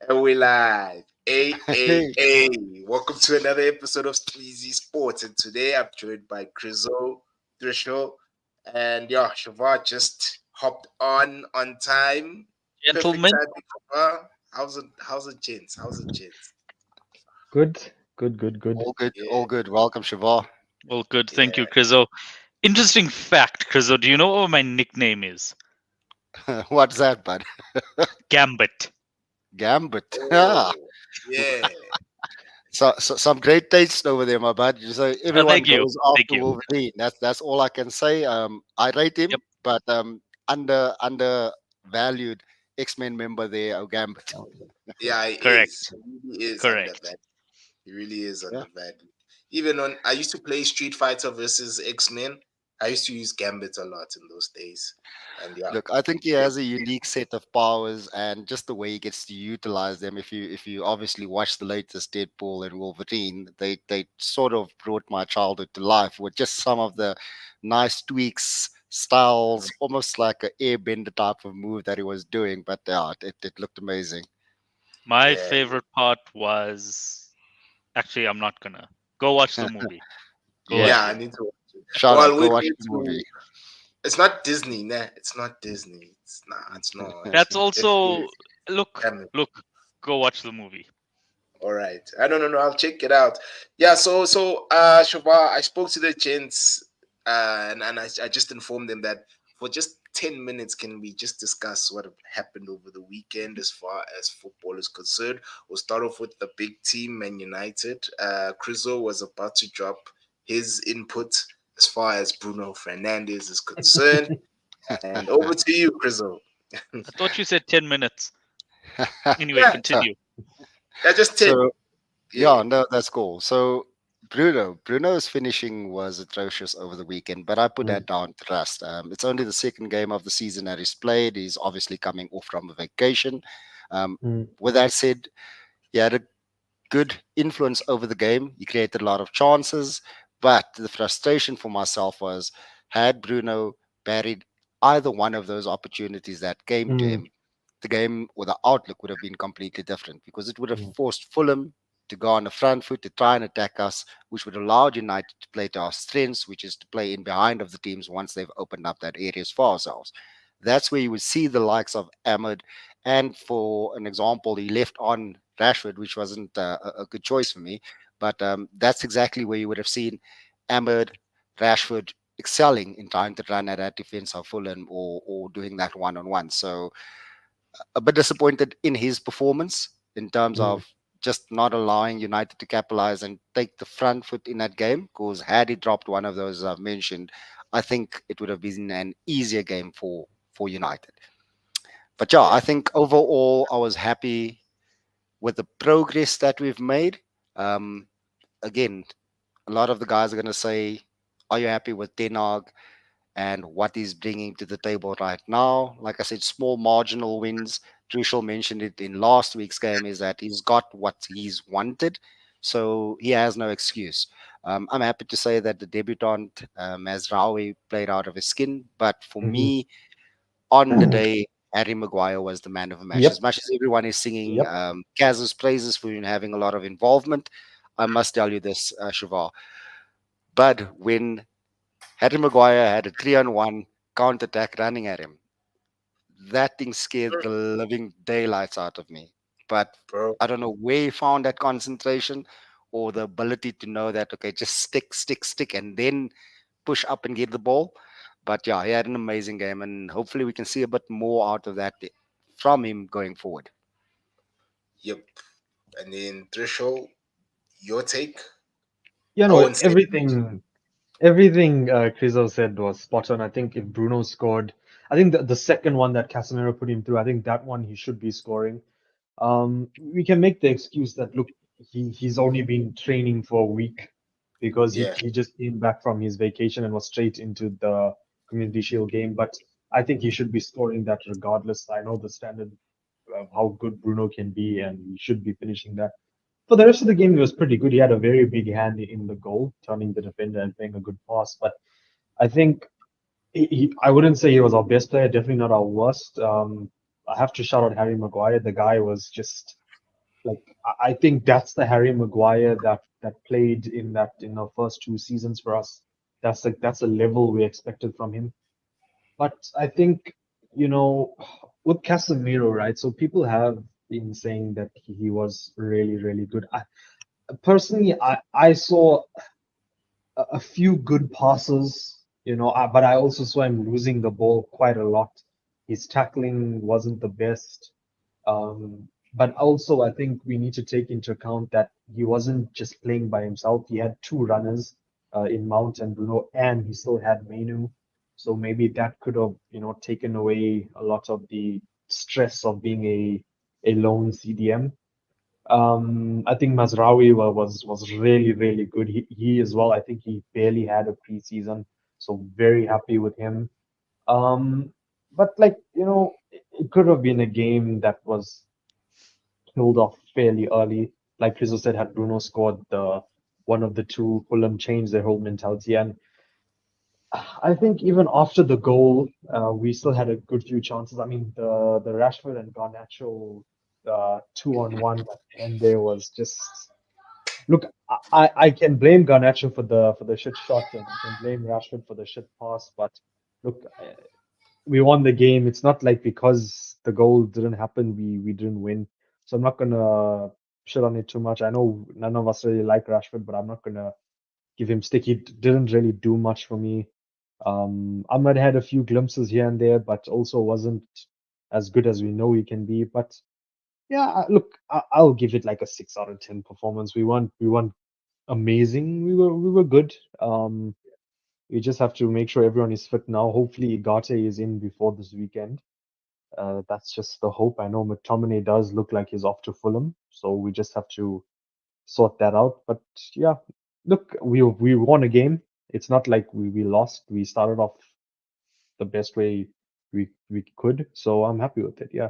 And we live. Hey, Welcome to another episode of Sleazy Sports. And today I'm joined by Crizo, Threshold, and Shavar just hopped on time. Perfect Gentlemen. timing, Shavar. How's it, gents? How's it, gents? Good, good, good, good. all good, Yeah, all good. Welcome, Shavar. Well, good. Thank you, yeah. Krizo. Interesting fact, Krizo. Do you know what my nickname is? What's that, bud? Gambit. Gambit. Oh, yeah. So some great taste over there, my bud. So everyone Thank you. goes Thank after you. Wolverine. That's all I can say. I rate him, Yep. but undervalued X-Men member there, oh Gambit. Yeah, he is. Correct. He really is Correct. undervalued. He really is Yeah. undervalued. Even on, I used to play Street Fighter versus X-Men. I used to use Gambit a lot in those days. And yeah, Look, I think he yeah, has a unique set of powers, and just the way he gets to utilize them. If you obviously watch the latest Deadpool and Wolverine, they sort of brought my childhood to life with just some of the nice tweaks, styles, almost like a airbender type of move that he was doing. But yeah, it looked amazing. My yeah. favorite part was actually I'm not gonna go watch the movie. Go Yeah, Yeah, watch I the need movie. to watch it. shout out, Well, go we're watch going the movie. to. It's not Disney, nah. It's not Disney. It's not. It's not. That's It definitely also is. look, Damn it. look, go watch the movie. All right. I don't know. I'll check it out. Yeah. Shaba, I spoke to the gents, and I just informed them that for just 10 minutes, can we just discuss what happened over the weekend as far as football is concerned? We'll start off with the big team, Man United. Crizo was about to drop his input as far as Bruno Fernandez is concerned, and over to you, Crizo. I thought you said 10 minutes. Anyway, Yeah, so, continue. yeah, just 10. so Yeah. yeah, no, that's cool. So Bruno's finishing was atrocious over the weekend, but I put Mm, that down to rust. It's only the second game of the season that he's played. He's obviously coming off from a vacation. Um, mm, with that said, he had a good influence over the game. He created a lot of chances, but the frustration for myself was had Bruno buried either one of those opportunities that came to mm, him, the game or the outlook would have been completely different because it would have mm, forced Fulham to go on the front foot to try and attack us, which would allow United to play to our strengths, which is to play in behind of the teams once they've opened up that areas for ourselves. That's where you would see the likes of Ahmed. And for an example, he left on Rashford, which wasn't a good choice for me. But that's exactly where you would have seen Ahmed, Rashford excelling in trying to run at that defense of Fulham or doing that one on one. So a bit disappointed in his performance in terms mm. of just not allowing United to capitalize and take the front foot in that game. Because had he dropped one of those I've mentioned, I think it would have been an easier game for United. But yeah, I Yeah. think overall I was happy with the progress that we've made. Um, Again, a lot of the guys are going to say, "Are you happy with Ten Hag and what he's bringing to the table right now?" Like I said, small marginal wins. Trushel mentioned it in last week's game is that he's got what he's wanted, so he has no excuse. I'm happy to say that the debutant Mazraoui played out of his skin, but for Mhm. me, on the day, Harry Maguire was the man of the match. As Yep, much as everyone is singing yep. Kaz's praises for him having a lot of involvement, I must tell you this, Shavar. But when Harry Maguire had a 3-on-1 counter attack running at him, that thing scared the living daylights out of me. But Bro. I don't know where he found that concentration or the ability to know that, okay, just stick, stick, stick, and then push up and get the ball. But yeah, he had an amazing game, and hopefully we can see a bit more out of that from him going forward. Yep. And then Threshold, your take? You I know, won't say much. everything Crizo said was spot on. I think if Bruno scored, I think the second one that Casemiro put him through, I think that one he should be scoring. We can make the excuse that look, he's only been training for a week because Yeah. he just came back from his vacation and was straight into the Community Shield game. But I think he should be scoring that regardless. I know the standard of how good Bruno can be, and he should be finishing that. For the rest of the game, he was pretty good. He had a very big hand in the goal, turning the defender and playing a good pass. But I think I wouldn't say he was our best player, definitely not our worst. I have to shout out Harry Maguire. The guy was just like I think that's the Harry Maguire that played in the first 2 seasons for us. That's a level we expected from him. But I think, with Casemiro, right? So people have been saying that he was really, really good. Personally, I saw a few good passes, but I also saw him losing the ball quite a lot. His tackling wasn't the best. But also, I think we need to take into account that he wasn't just playing by himself. He had two runners in Mount and Bruno, and he still had Menu. So maybe that could have, taken away a lot of the stress of being a lone CDM. I think Mazraoui was really, really good. He as well, I think he barely had a preseason, so very happy with him. But it could have been a game that was killed off fairly early. Like Rizzo said, had Bruno scored the one of the two, Fulham changed their whole mentality. And I think even after the goal, we still had a good few chances. I mean, the Rashford and Garnacho 2-on-1 at the end there was just. Look, I can blame Garnacho for the shit shot, and I can blame Rashford for the shit pass. But look, we won the game. It's not like because the goal didn't happen, we didn't win. So I'm not gonna shit on it too much. I know none of us really like Rashford, but I'm not gonna give him stick. He didn't really do much for me. Ahmad had a few glimpses here and there, but also wasn't as good as we know he can be. But yeah, look, I'll give it like a 6 out of 10 performance. We weren't amazing. We were good. We just have to make sure everyone is fit now. Hopefully, Igate is in before this weekend. That's just the hope. I know McTominay does look like he's off to Fulham, so we just have to sort that out. But yeah, look, we won a game. It's not like we lost. We started off the best way we could, so I'm happy with it. Yeah.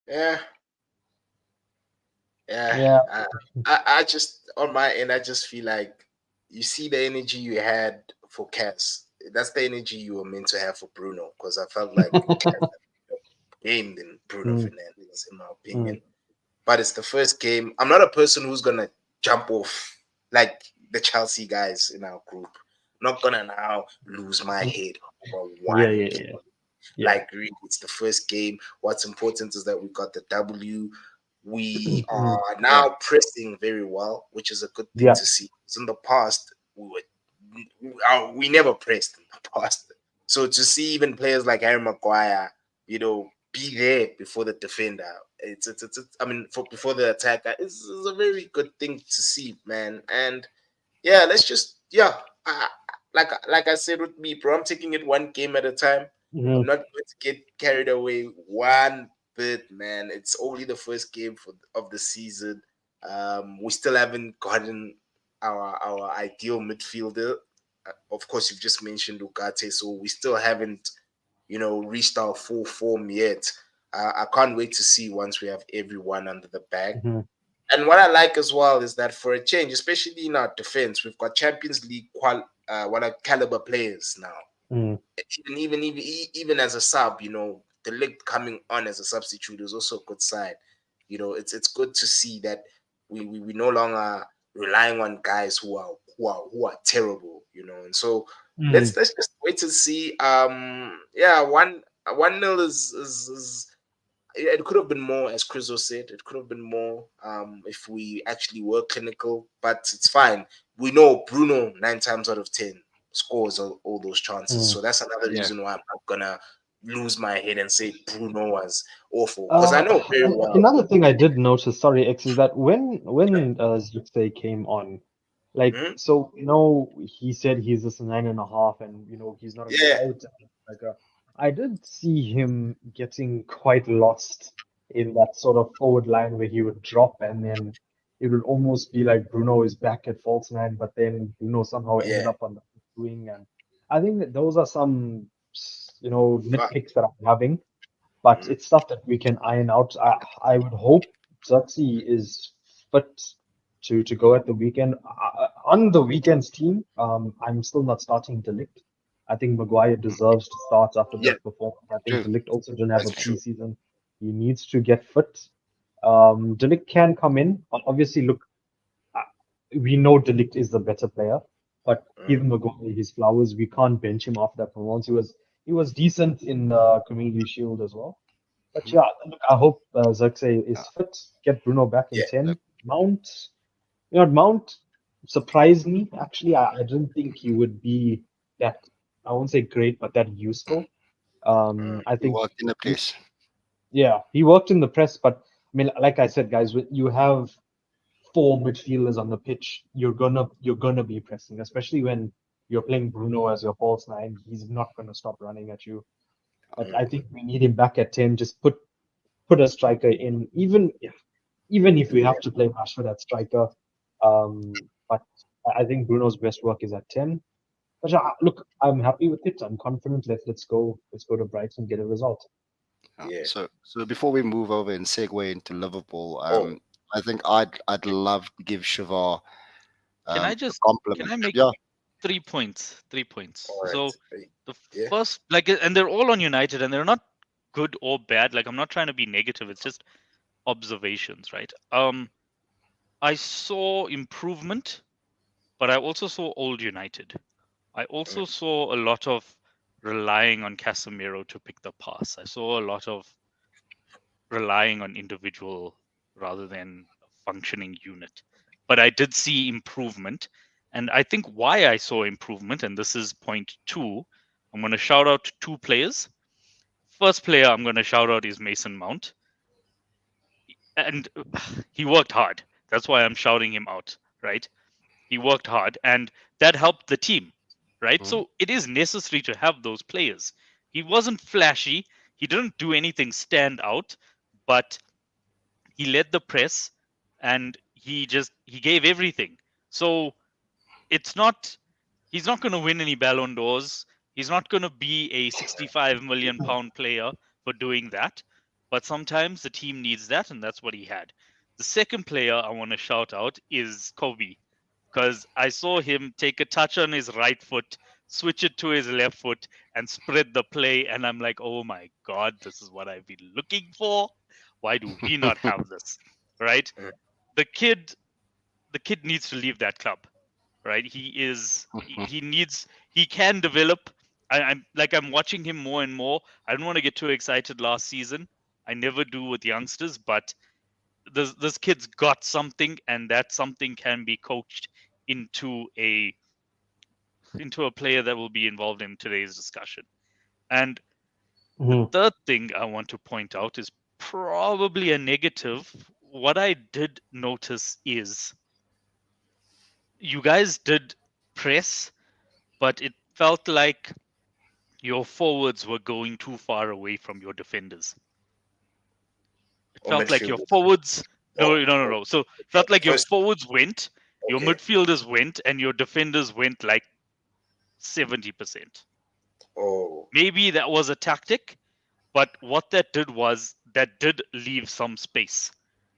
Yeah, yeah. Yeah. I just on my end, I just feel like you see the energy you had for Cass. That's the energy you were meant to have for Bruno, because I felt like Cass had a game than Bruno Mm. Fernandes, in my opinion. But it's the first game. I'm not a person who's gonna jump off like the Chelsea guys in our group. I'm not gonna now lose my head over one Yeah. game. Yeah. Like, really, it's the first game. What's important is that we got the W. We are now pressing very well, which is a good thing Yeah. to see. Because in the past, we never pressed in the past. So to see even players like Harry Maguire, be there before the defender, before the attacker, it's a very good thing to see, man. And yeah, let's just like I said with me, bro, I'm taking it one game at a time. I'm not going to get carried away one bit, man. It's only the first game of the season. We still haven't gotten our ideal midfielder. Of course, you've just mentioned Ugarte, so we still haven't, reached our full form yet. I can't wait to see once we have everyone under the bag. And what I like as well is that for a change, especially in our defense, we've got Champions League caliber players now. Even as a sub, the leg coming on as a substitute is also a good sign. It's good to see that we no longer relying on guys who are terrible, and so let's just wait to see. Yeah, 1-0 is it could have been more, as Crizo said. It could have been more if we actually were clinical, but it's fine. We know Bruno 9 times out of 10 scores all those chances. So that's another reason why I'm not gonna lose my head and say Bruno was awful, because I know very well. Another thing I did notice, sorry, X, is that when Zirkzee came on, like, so he said he's just 9.5, and he's not a goat. Like, I did see him getting quite lost in that sort of forward line where he would drop, and then it would almost be like Bruno is back at false 9, but then Bruno somehow ended up on the wing, and I think that those are some nitpicks that I'm having. But it's stuff that we can iron out. I would hope Zirkzee is fit to go at the weekend. On the weekend's team, I'm still not starting De Ligt. I think Maguire deserves to start after this performance. I think De Ligt also didn't have a preseason. He needs to get fit. De Ligt can come in. Obviously, look, we know De Ligt is the better player, but give Maguire his flowers. We can't bench him after that performance. He was decent in Community Shield as well. But yeah, look, I hope Xerxes is fit. Get Bruno back in Yeah. 10. Mount, Mount surprised me. Actually, I didn't think he would be that, I won't say great, but that useful. I He think, worked in the press. yeah, he worked in the press, but I mean, like I said, guys, when you have four midfielders on the pitch, you're gonna be pressing, especially when you're playing Bruno as your false nine. He's not gonna stop running at you. But I think we need him back at 10. Just put a striker in, even if we have to play Rashford at striker. But I think Bruno's best work is at 10. But yeah, look, I'm happy with it. I'm confident. Let's go to Brighton, get a result. Yeah. So before we move over and segue into Liverpool, Oh. I think I'd love to give Shivar Can I a just compliment. can I make Yeah, 3 points? 3 points. All right. So the Yeah. first, like, and they're all on United, and they're not good or bad. Like, I'm not trying to be negative. It's just observations, right? I saw improvement, but I also saw old United. I also saw a lot of relying on Casemiro to pick the pass. I saw a lot of relying on individual rather than a functioning unit. But I did see improvement. And I think why I saw improvement, and this is point 2, I'm going to shout out 2 players. First player I'm going to shout out is Mason Mount. And he worked hard. That's why I'm shouting him out, right? He worked hard, and that helped the team, right? Mhm. So it is necessary to have those players. He wasn't flashy. He didn't do anything stand out, but he led the press and he gave everything. So it's not, he's not going to win any Ballon d'Ors. He's not going to be a 65 million pound player for doing that. But sometimes the team needs that, and that's what he had. The second player I want to shout out is Kobe, because I saw him take a touch on his right foot, switch it to his left foot, and spread the play. And I'm like, oh my God, this is what I've been looking for. Why do we not have this? Right? The kid needs to leave that club. Right? He can develop. I'm watching him more and more. I don't want to get too excited last season. I never do with youngsters, but this kid's got something, and that something can be coached into a player that will be involved in today's discussion. And the third thing I want to point out is probably a negative. What I did notice is you guys did press, but it felt like your forwards were going too far away from your defenders. It felt like your midfielders. forwards. Oh, No. So it felt like your first- forwards went, your Okay. midfielders went, and your defenders went like 70%. Oh. Maybe that was a tactic, but what that did was that did leave some space.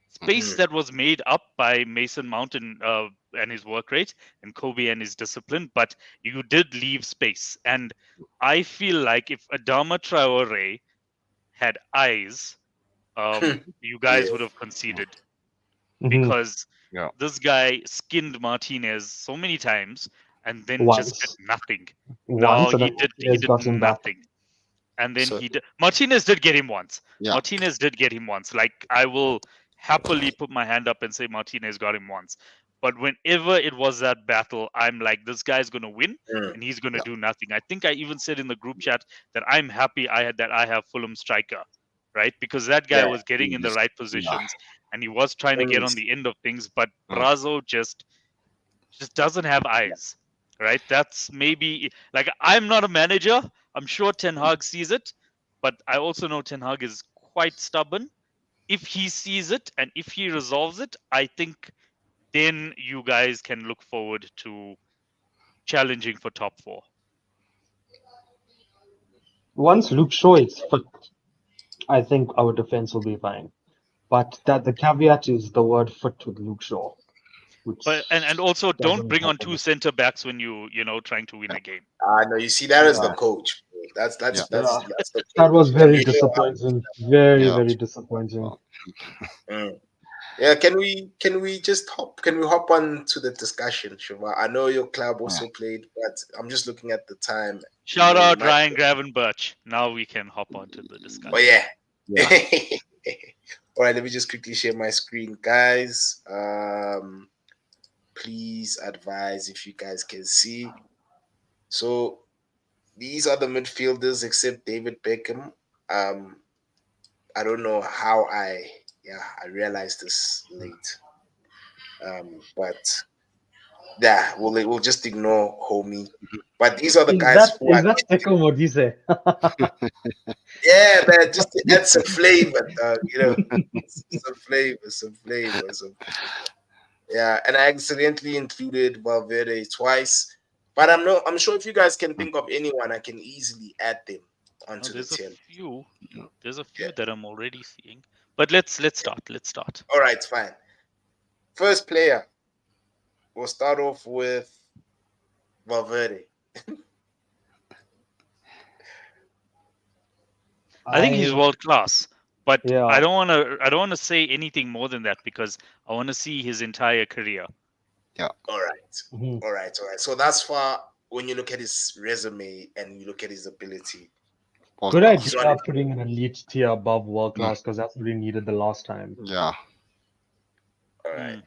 Space that was made up by Mason Mount and his work rate, and Kobe and his discipline, but you did leave space. And I feel like if Adama Traore had eyes, you guys Yes. would have conceded, Mhm. because Yeah. this guy skinned Martinez so many times and then just did Once. nothing. Once, No, and he then did Martinez got him back. nothing. And then So- Martinez did get him once. Yeah. Martinez did get him once. Like, I will happily put my hand up and say Martinez got him once. But whenever it was that battle, I'm like, this guy's gonna win and he's gonna do nothing. I think I even said in the group chat that I'm happy I have Fulham striker, right? Because that guy Yeah, was getting in the yes, right positions and he was trying to get on the end of things, but Brazo just doesn't have eyes. Right? That's maybe, like, I'm not a manager. I'm sure Ten Hag sees it, but I also know Ten Hag is quite stubborn. If he sees it and if he resolves it, I think then you guys can look forward to challenging for top 4. Once Luke Shaw is fit, I think our defense will be fine. But that the caveat is the word fit with Luke Shaw. Which But and also don't doesn't bring on happen. 2 center backs when trying to win a game. No, you see that as the Yeah. coach. That's Yeah. the That was very You know, disappointing. Very, Yeah. very disappointing. Well, Mm. Yeah, can we just hop on to the discussion, Shiva? I know your club also played, but I'm just looking at the time. Shout We out might. Ryan Gravenberch. Now we can hop onto the Oh discussion. yeah. Yeah. All right, let me just quickly share my screen, guys. Please advise if you guys can see. So these are the midfielders except David Beckham. I don't know how I realized this late. But yeah, we'll just ignore homie. But these are the guys who Is are that Peko Modise? yeah, man, just to add some flavor, dog, some flavor, yeah. And I accidentally included Valverde twice, but I'm sure if you guys can think of anyone, I can easily add them Oh, onto the there's a 10. few. There's a Yeah. few that I'm already seeing. But let's start. Let's start. All right, fine. First player, we'll start off with Valverde. I think he's world class, but Yeah. I don't want to say anything more than that because I want to see his entire career. All right. Mhm. All right. So that's far when you look at his resume and you look at his ability. World Good class. He's idea on putting an elite tier above world class because that's what we needed the last time. Yeah. All right. Mm.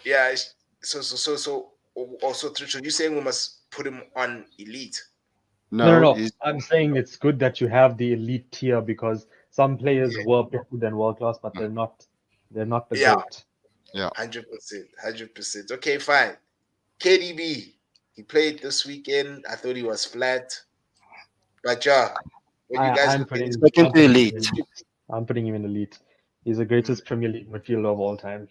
Yeah. So also so you're saying we must put him on elite? No. He's, I'm saying it's good that you have the elite tier because some players Yeah. were better than world class, but they're not the Yeah. GOAT. 100%. Okay, fine. KDB. He played this weekend. I thought he was flat. But yeah, when you guys I'm look at his second to putting him in elite. elite. I'm putting him in elite. He's the greatest Premier League midfielder of all time.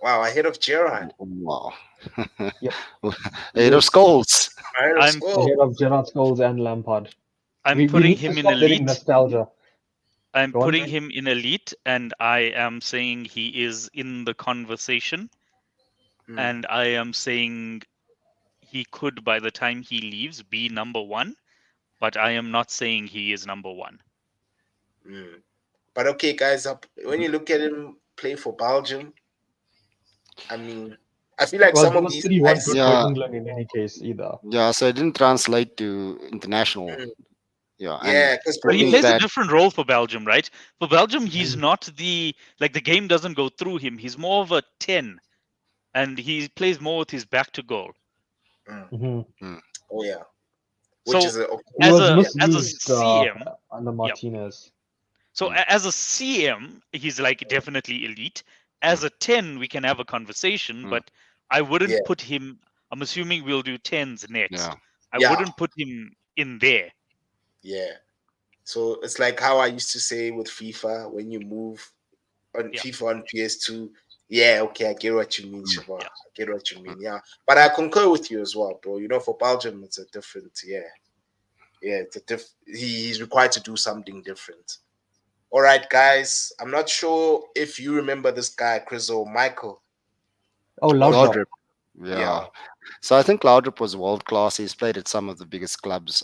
wow, ahead of Gerrard. Wow. Yep. Ahead of Skulls. Ahead of I'm Scholes. Ahead of Gerrard Scholes and Lampard. I'm We putting need to him in stop letting elite. nostalgia. I'm Go on. putting him in elite, and I am saying he is in the conversation. Mm. And I am saying he could, by the time he leaves, be number one. But I am not saying he is number one. Mm. But okay, guys, when you look at him play for Belgium, I mean, I feel like Well, some he of was these pretty guys. good Yeah. for England in any case either. Yeah, so it didn't translate to international. Mm. Yeah, Yeah, and because But I he think plays a that different role for Belgium, right? For Belgium, he's not the game doesn't go through him. He's more of a 10, and he plays more with his back to goal. Mhm. oh yeah, which So is a He as was a misused CM, under Martinez. so as a CM, he's like definitely elite. As a 10, we can have a conversation, but I wouldn't Yeah. put him. I'm assuming we'll do 10s next. Yeah. I Yeah. wouldn't put him in there. Yeah. So it's like how I used to say with FIFA when you move on Yeah. FIFA on PS2. Yeah, okay, I get what you mean, Shiva. Yeah. I get what you mean. Yeah. But I concur with you as well, bro. For Belgium, it's a different, yeah. Yeah, it's a he's required to do something different. All right, guys. I'm not sure if you remember this guy, Chryso Michael. Oh, Laudrup. Laudrup. Yeah. Yeah. So I think Laudrup was world class. He's played at some of the biggest clubs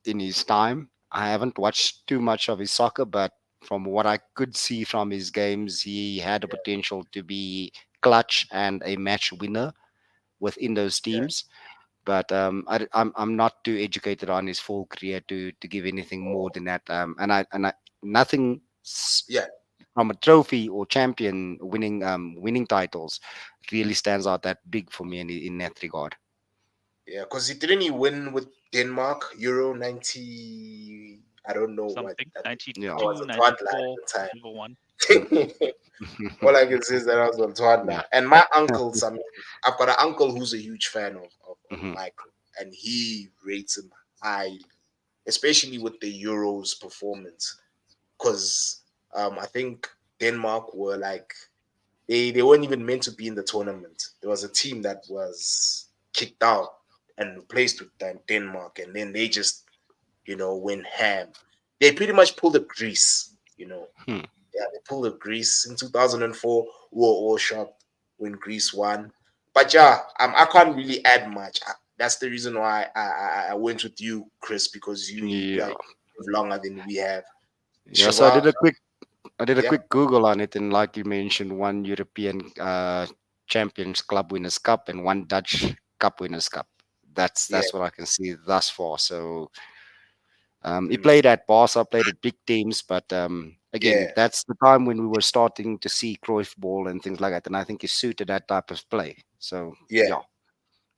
in his time. I haven't watched too much of his soccer, but from what I could see from his games, he had a potential to be clutch and a match winner within those teams. But I'm not too educated on his full career to give anything more than that. And I nothing Yeah. from a trophy or champion winning titles really stands out that big for me in that regard. Yeah, because he win with Denmark Euro 90. I don't know Something what. 92, I was a 94, toddler at the time. number one. All I can say is that I was on toddler. Yeah. And my uncles, I've got an uncle who's a huge fan of Mhm. Michael, and he rates him highly, especially with the Euros performance. Because I think Denmark were like they weren't even meant to be in the tournament. There was a team that was kicked out and replaced with Denmark, and then they just went ham. They pretty much pulled a Greece. Yeah, they pulled a Greece in 2004. We were all shocked when Greece won. But yeah, I can't really add much. That's the reason why I went with you, Chris, because you Yeah. live longer than we have. Yeah, so I did Shiva, I did a Yeah. quick Google on it, and like you mentioned, one European Champions Club Winners' Cup and one Dutch Cup Winners' Cup. That's Yeah. what I can see thus far. So he Mm. played at Barca, played at big teams, but again, Yeah. that's the time when we were starting to see Cruyff ball and things like that, and I think he suited that type of play. So Yeah. yeah,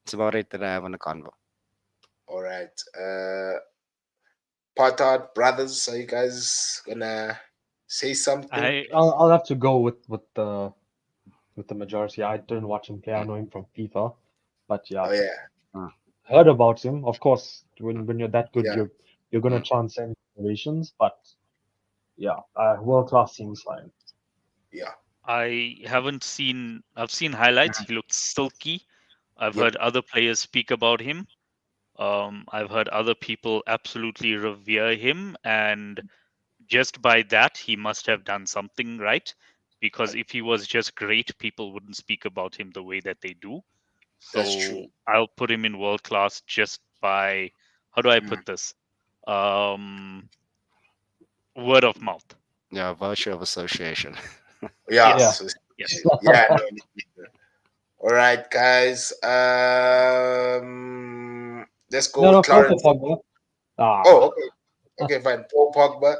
it's about it that I have on the convo. All right. Partard brothers, are you guys gonna say something? I'll have to go with the majority. I didn't watch him play. I know him from FIFA, but yeah, Oh yeah. heard about him. Of course, when you're that good, Yeah. you're gonna transcend generations. But yeah, world class seems fine. Yeah. I've seen highlights. He looks silky. I've Yep. heard other players speak about him. I've heard other people absolutely revere him, and just by that, he must have done something right. Because if he was just great, people wouldn't speak about him the way that they do. That's So true. I'll put him in world class just by, how do I Mm. put this? Word of mouth. Yeah, virtue of association. Yeah. Yes. So- Yes. yeah. No, all right, guys. Let's go No, with no, Clarence. Pogba. Oh, okay. Okay, fine. Paul Pogba.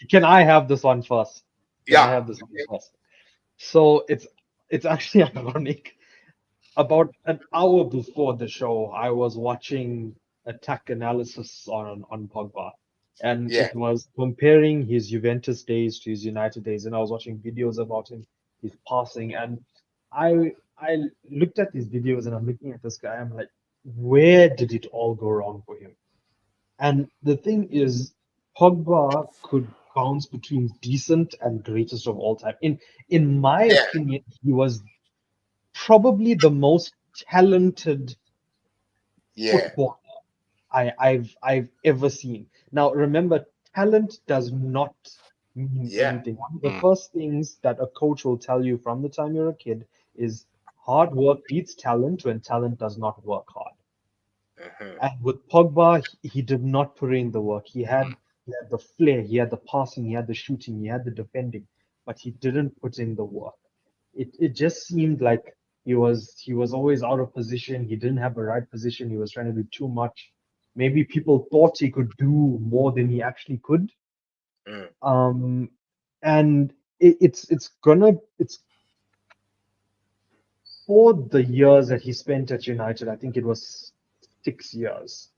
Can I have this one first? Can I Yeah. have this one first? So it's actually ironic. About an hour before the show, I was watching attack analysis on Pogba, and Yeah. it was comparing his Juventus days to his United days, and I was watching videos about him, his passing, and I looked at these videos and I'm looking at this guy, I'm like, where did it all go wrong for him? And the thing is, Pogba could bounce between decent and greatest of all time. In my Yeah. opinion, he was probably the most talented Yeah. footballer I've ever seen. Now, remember, talent does not mean Yeah. anything. One of the Mm. first things that a coach will tell you from the time you're a kid is hard work beats talent when talent does not work hard. Mhm. And with Pogba, he did not put in the work. He had the flair, he had the passing, he had the shooting, he had the defending, but he didn't put in the work. It just seemed like he was always out of position. He didn't have the right position. He was trying to do too much. Maybe people thought he could do more than he actually could. Mm. And it's for the years that he spent at United. I think it was 6 years.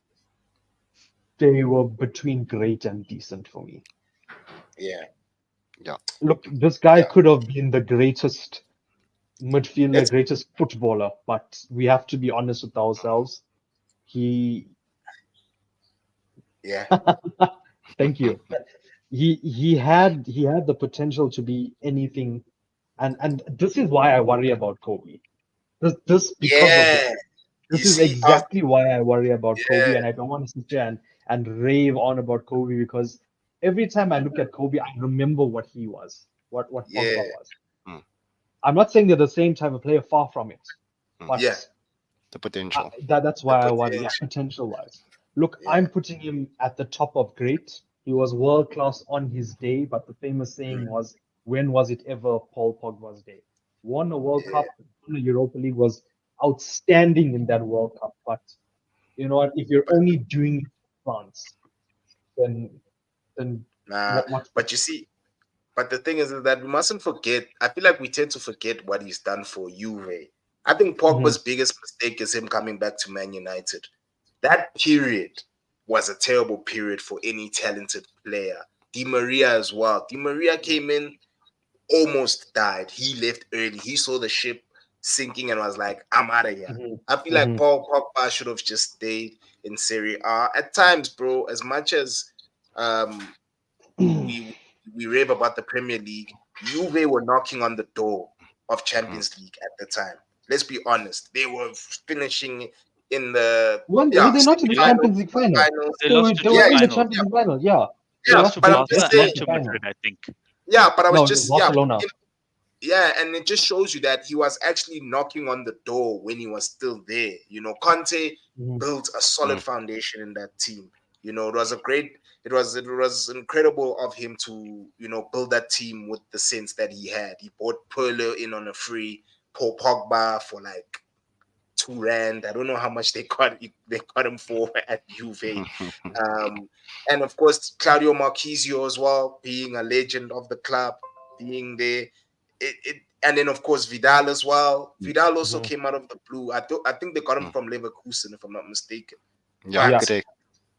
They were between great and decent for me. Yeah. Look, this guy Yeah. could have been the greatest midfielder, Let's- greatest footballer, but we have to be honest with ourselves. He, Yeah. thank you. He had the potential to be anything, and this is why I worry about Kobe. This because of this. Yeah. This You is see, exactly why I worry about Kobe, yeah. and I don't want to sit there and rave on about Kobe because every time I look at Kobe, I remember what he was, what Yeah. Pogba was. Mm. I'm not saying they're the same type of player, far from it, Mm. but Yeah. The potential. that's why I worry. Yeah, potential. potential-wise. Look, Yeah. I'm putting him at the top of great. He was world class on his day, but the famous saying was, when was it ever Paul Pogba's day? Won a World Yeah. Cup, won a Europa League, was outstanding in that World Cup. But you know what? If you're only doing it for France, then Nah. what's But you see, but the thing is that we mustn't forget. I feel like we tend to forget what he's done for Juve. I think Pogba's biggest mistake is him coming back to Man United. That period was a terrible period for any talented player. Di Maria as well. Di Maria came in, almost died. He left early. He saw the ship sinking and was like, I'm out of here. I feel like Paul Pogba should have just stayed in Serie A. At times, bro, as much as we rave about the Premier League, Juve were knocking on the door of Champions League at the time. Let's be honest. They were finishing in the were they not in the They lost- Champions League final? finals. They lost to They were in the final. Champions League final. Yeah. They Yeah, lost to but I'm Barca just and saying, to final. Madrid, I think. yeah, but I was No, just Barcelona. yeah, and it just shows you that he was actually knocking on the door when he was still there. You know, Conte built a solid foundation in that team. You know, it was incredible of him to, you know, build that team with the sense that he had. He bought Pirlo in on a free, Paul Pogba for like £2. I don't know how much they got him for at Juve. And of course Claudio Marchisio as well, being a legend of the club, being there. And then of course Vidal as well. Vidal also came out of the blue. I think they got him from Leverkusen, if I'm not mistaken. Yeah, But- correct.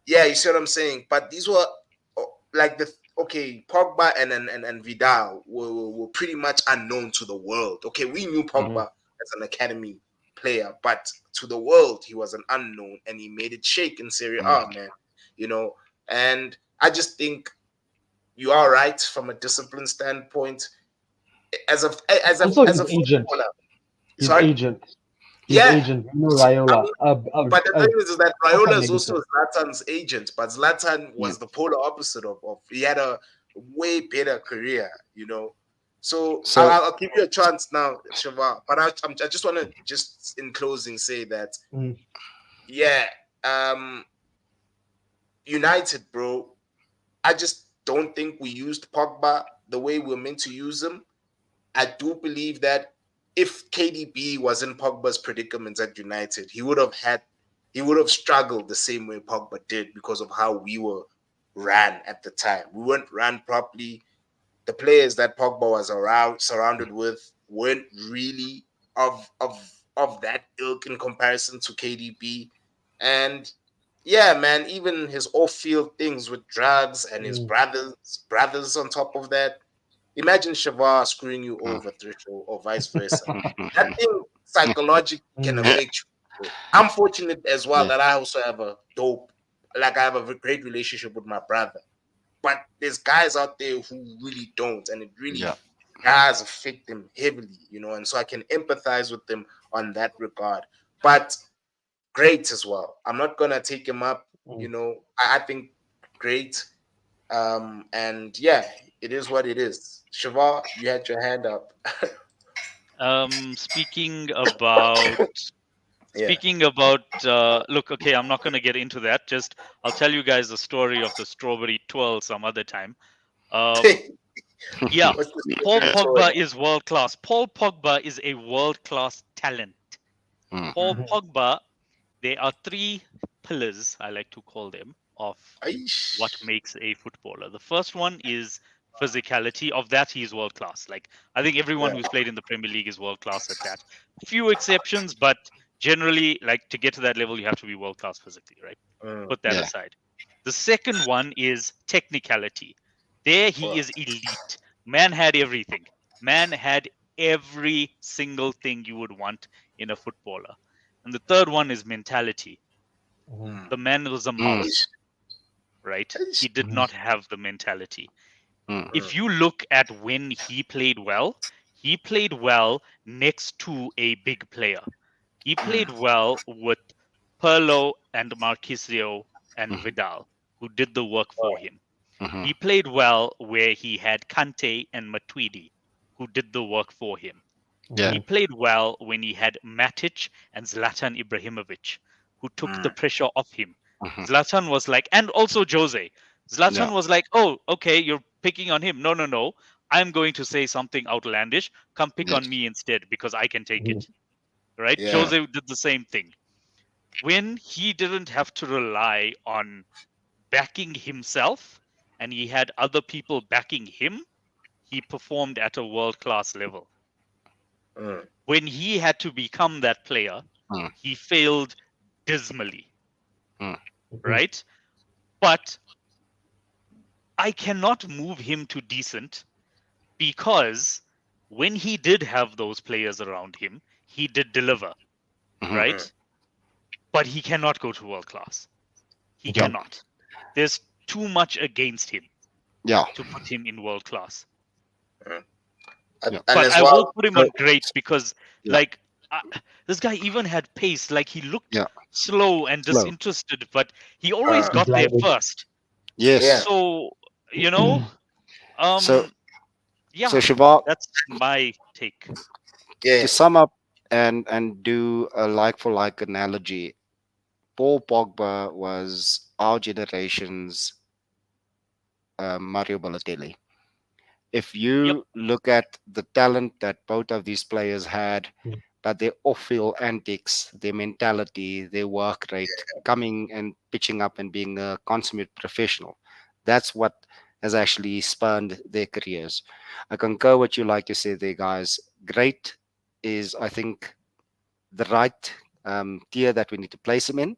Yeah, you see what I'm saying? But these were like Pogba and Vidal were pretty much unknown to the world. Okay, we knew Pogba as an academy player, but to the world he was an unknown, and he made it shake in Serie A, man. You know, and I just think you are right from a discipline standpoint. As Also a his agent. footballer. His Sorry? agent. His Yeah. agent, Raiola. But the thing is that Raiola is also negative. Zlatan's agent, but Zlatan was the polar opposite of he had a way better career, you know. So I'll give you a chance now, Shiva. But I just want to just in closing say that, United, bro. I just don't think we used Pogba the way we're meant to use him. I do believe that if KDB was in Pogba's predicament at United, he would have struggled the same way Pogba did because of how we were ran at the time. We weren't ran properly. The players that Pogba was surrounded with weren't really of that ilk in comparison to KDB. And yeah, man, even his off-field things with drugs and his brothers on top of that. Imagine Shavar screwing you over, Threshold, or vice versa. That thing psychologically can affect you. I'm fortunate as well that I also have I have a great relationship with my brother. But there's guys out there who really don't, and it really does affect them heavily, you know, and so I can empathize with them on that regard. But great as well. I'm not gonna take him up, you know. I think great. And yeah, it is what it is. Shiva, you had your hand up. Speaking about look, okay, I'm not going to get into that. Just I'll tell you guys the story of the strawberry twirl some other time. Yeah, Paul Pogba is world class. Paul Pogba is a world class talent. Paul Pogba, there are 3 pillars, I like to call them, of what makes a footballer. The first one is physicality. Of that, he is world class. Like, I think everyone who's played in the Premier League is world class at that. Few exceptions, but generally, like, to get to that level, you have to be world class physically, right? Put that aside. The second one is technicality. There he is elite. Man had everything. Man had every single thing you would want in a footballer. And the third one is mentality. The man was a mouse, right? He did not have the mentality. If you look at when he played well next to a big player. He played well with Pirlo and Marchisio and Vidal, who did the work for him. He played well where he had Kante and Matuidi, who did the work for him. He played well when he had Matic and Zlatan Ibrahimovic, who took the pressure off him. Zlatan was like, and also Jose. Zlatan was like, oh, okay, you're picking on him. No. I'm going to say something outlandish. Come pick on me instead because I can take it. Right? Yeah. Jose did the same thing. When he didn't have to rely on backing himself and he had other people backing him, he performed at a world-class level. When he had to become that player, he failed dismally. Right? But I cannot move him to decent because when he did have those players around him, he did deliver. Right? But he cannot go to world class. He cannot. There's too much against him to put him in world class. And But as I well, will put him on great because, like, this guy even had pace. Like, he looked slow and disinterested, but he always got there glided. first. Yes. So, you know, So yeah, Shiva, that's my take. yeah, to sum up and do a like for like analogy, Paul Pogba was our generation's Mario Balotelli. If you look at the talent that both of these players had, Mm. but their off-field antics, their mentality, their work rate, coming and pitching up and being a consummate professional, that's what has actually spurned their careers. I concur what you like to say there, guys. Great is, I think, the right tier that we need to place him in.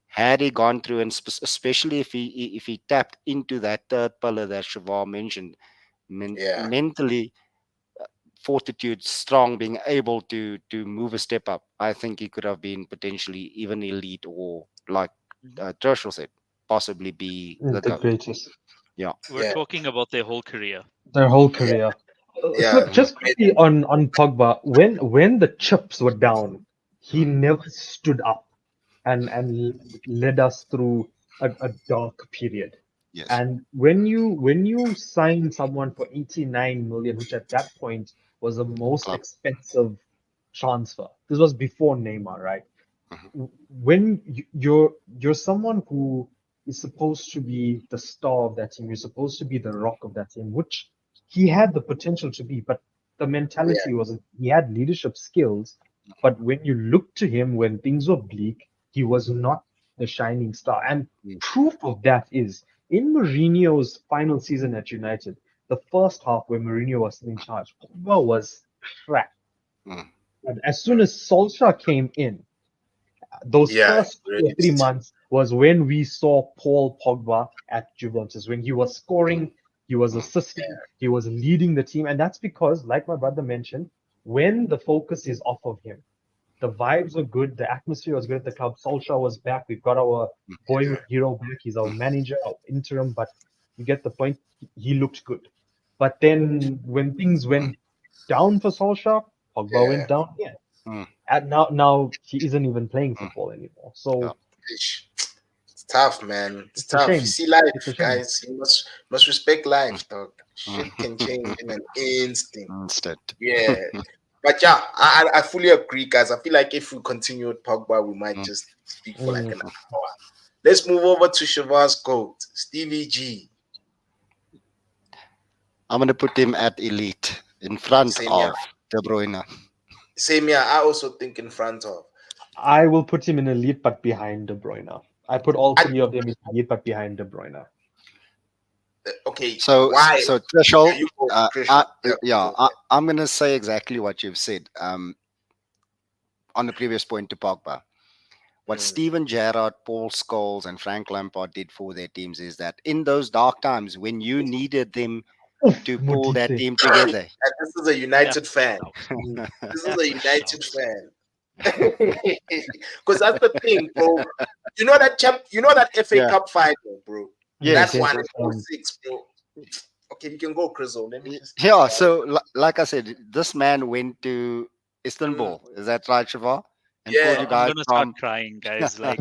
Had he gone through, and especially if he tapped into that third pillar that Shavar mentioned, Yeah. mentally fortitude, strong, being able to move a step up, I think he could have been potentially even elite, or like Tershel said, possibly be the The GOAT. greatest. Yeah. We're Yeah. talking about their whole career. Their whole Yeah. career. Yeah. So just quickly on Pogba, when the chips were down, he never stood up and led us through a dark period. Yes. And when you sign someone for 89 million, which at that point was the most Club. expensive transfer. This was before Neymar, right? Mhm. When you're someone who is supposed to be the star of that team, you're supposed to be the rock of that team, which he had the potential to be, but the mentality wasn't. He had leadership skills, but when you look to him when things were bleak, he was not the shining star. And Mm. proof of that is in Mourinho's final season at United, the first half where Mourinho was in charge, Pogba was crap. Mm. And as soon as Solskjaer came in, those Yeah. first 2 or 3 months was when we saw Paul Pogba at Juventus, when he was scoring, he was assisting, he was leading the team. And that's because, like my brother mentioned, when the focus is off of him, the vibes were good, the atmosphere was good at the club. Solskjaer was back. We've got our boyhood hero back. He's our manager, our interim, but you get the point. He looked good. But then when things went down for Solskjaer, Pogba went down again. Mm. And now he isn't even playing Mm. football anymore. So Yeah. It's tough, man. It's a tough. shame. You see life, It's a shame. guys. You must respect life, dog. Shit can change in an instant. Instant. Yeah. But yeah, I fully agree, guys. I feel like if we continue with Pogba, we might just speak for like an hour. Let's move over to Shavar's GOAT, Stevie G. I'm going to put him at elite in front Same of here. De Bruyne. Same here. I also think in front of. I will put him in elite, but behind De Bruyne. I put all three of them in elite, but behind De Bruyne. Okay. So, why? so Threshold, Yeah, you go, Christian. I'm going to say exactly what you've said on the previous point to Pogba. What Steven Gerrard, Paul Scholes, and Frank Lampard did for their teams is that in those dark times when you needed them to pull that Modise. team together. And this is a United fan. Mm. This is a United fan. Because that's the thing, bro. You know that FA Yeah. Cup final, bro. Yes. That one Against, in 06, bro. Okay, you can go, Chriso. Let me just Yeah, so like I said, this man went to Istanbul. Is that right, Shavar? And Yeah. pulled you I'm guys gonna start from. crying, guys. Like,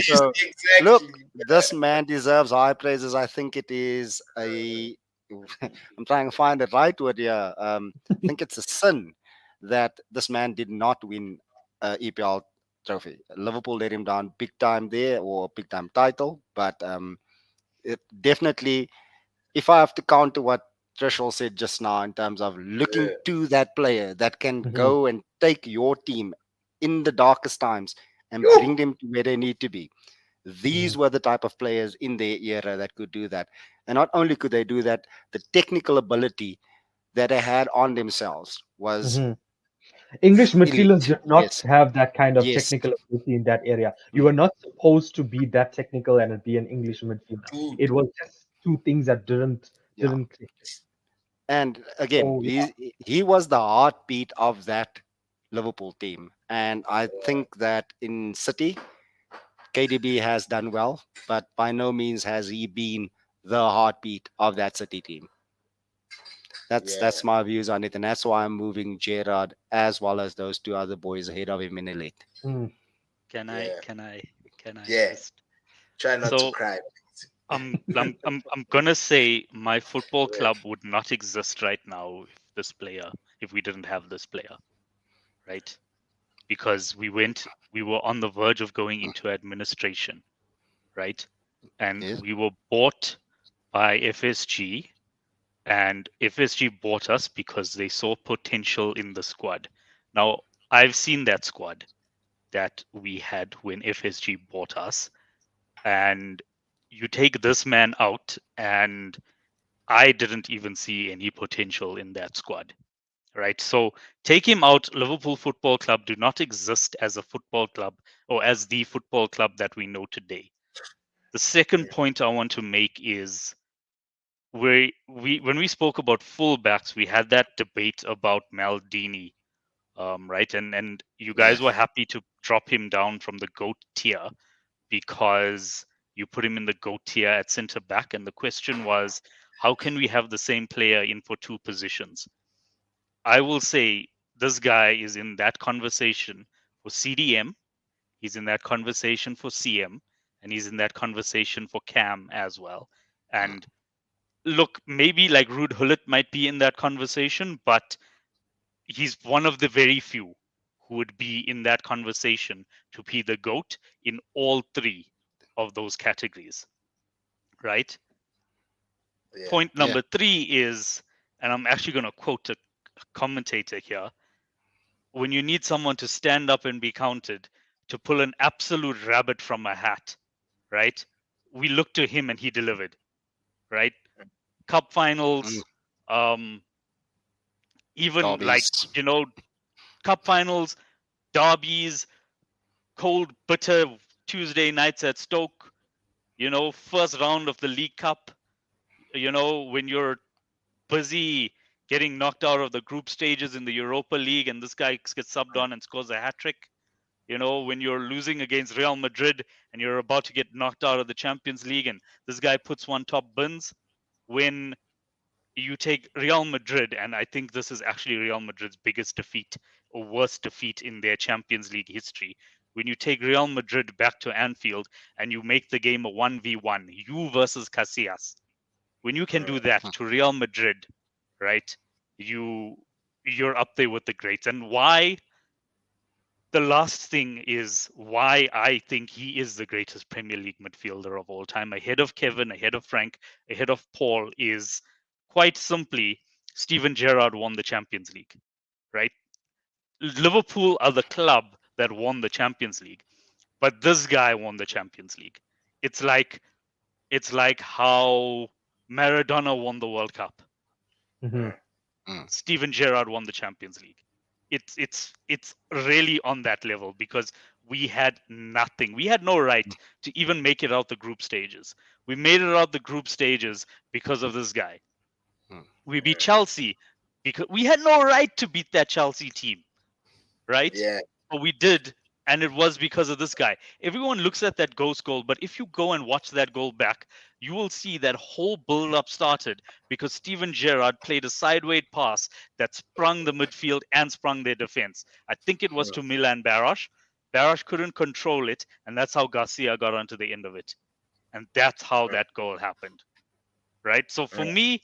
So, exactly. Look, this man deserves high praises. I think it is a. I'm trying to find the right word here. I think it's a sin that this man did not win a EPL trophy. Liverpool let him down big time there, or big time title. But it definitely, if I have to counter what Threshold said just now in terms of looking to that player that can go and take your team in the darkest times and bring them to where they need to be. These were the type of players in their era that could do that. And not only could they do that, the technical ability that they had on themselves was English midfielders elite. did not Yes. have that kind of Yes. technical ability in that area. You were not supposed to be that technical and be an English midfielder. Dude. It was just two things that didn't click. And again, So, he was the heartbeat of that Liverpool team. And I think that in City, KDB has done well, but by no means has he been the heartbeat of that City team. That's my views on it, and that's why I'm moving Gerrard as well as those two other boys ahead of him in elite. can I Yeah. just Try not to cry. I'm gonna say my football club would not exist right now if we didn't have this player, right? because we were on the verge of going into administration, right? And Yes. we were bought by FSG, and FSG bought us because they saw potential in the squad. Now, I've seen that squad that we had when FSG bought us, and you take this man out, and I didn't even see any potential in that squad, right? So take him out. Liverpool Football Club do not exist as a football club or as the football club that we know today. The second point I want to make is when we spoke about fullbacks, we had that debate about Maldini, right? And you guys Yeah. were happy to drop him down from the GOAT tier because you put him in the GOAT tier at centre back, and the question was, how can we have the same player in for two positions? I will say this guy is in that conversation for CDM, he's in that conversation for CM, and he's in that conversation for Cam as well. And look, maybe like Ruud Gullit might be in that conversation, but he's one of the very few who would be in that conversation to be the GOAT in all three of those categories, right? Yeah. Point Yeah. number three is, and I'm actually going to quote a commentator here, when you need someone to stand up and be counted, to pull an absolute rabbit from a hat, right? We looked to him and he delivered, right? Cup finals, even like, Derbies. you know, cup finals, derbies, cold, bitter Tuesday nights at Stoke, you know, first round of the League Cup, you know, when you're busy getting knocked out of the group stages in the Europa League and this guy gets subbed on and scores a hat trick. You know, when you're losing against Real Madrid and you're about to get knocked out of the Champions League and this guy puts one top bins. When you take Real Madrid, and I think this is actually Real Madrid's biggest defeat or worst defeat in their Champions League history. When you take Real Madrid back to Anfield and you make the game a 1v1, you versus Casillas, when you can do that to Real Madrid, right? You're up there with the greats. And why? The last thing is why I think he is the greatest Premier League midfielder of all time, ahead of Kevin, ahead of Frank, ahead of Paul, is quite simply Steven Gerrard won the Champions League, right? Liverpool are the club that won the Champions League, but this guy won the Champions League. It's like how Maradona won the World Cup. Mhm. Steven Gerrard won the Champions League. It's really on that level because we had nothing. We had no right to even make it out the group stages. We made it out the group stages because of this guy. We beat Chelsea because we had no right to beat that Chelsea team, right? Yeah. But we did, and it was because of this guy. Everyone looks at that ghost goal, but if you go and watch that goal back, you will see that whole build-up started because Steven Gerrard played a sideways pass that sprung the midfield and sprung their defense. I think it was to Milan Baros. Baros couldn't control it, and that's how Garcia got onto the end of it. And that's how that goal happened. Right? So for me,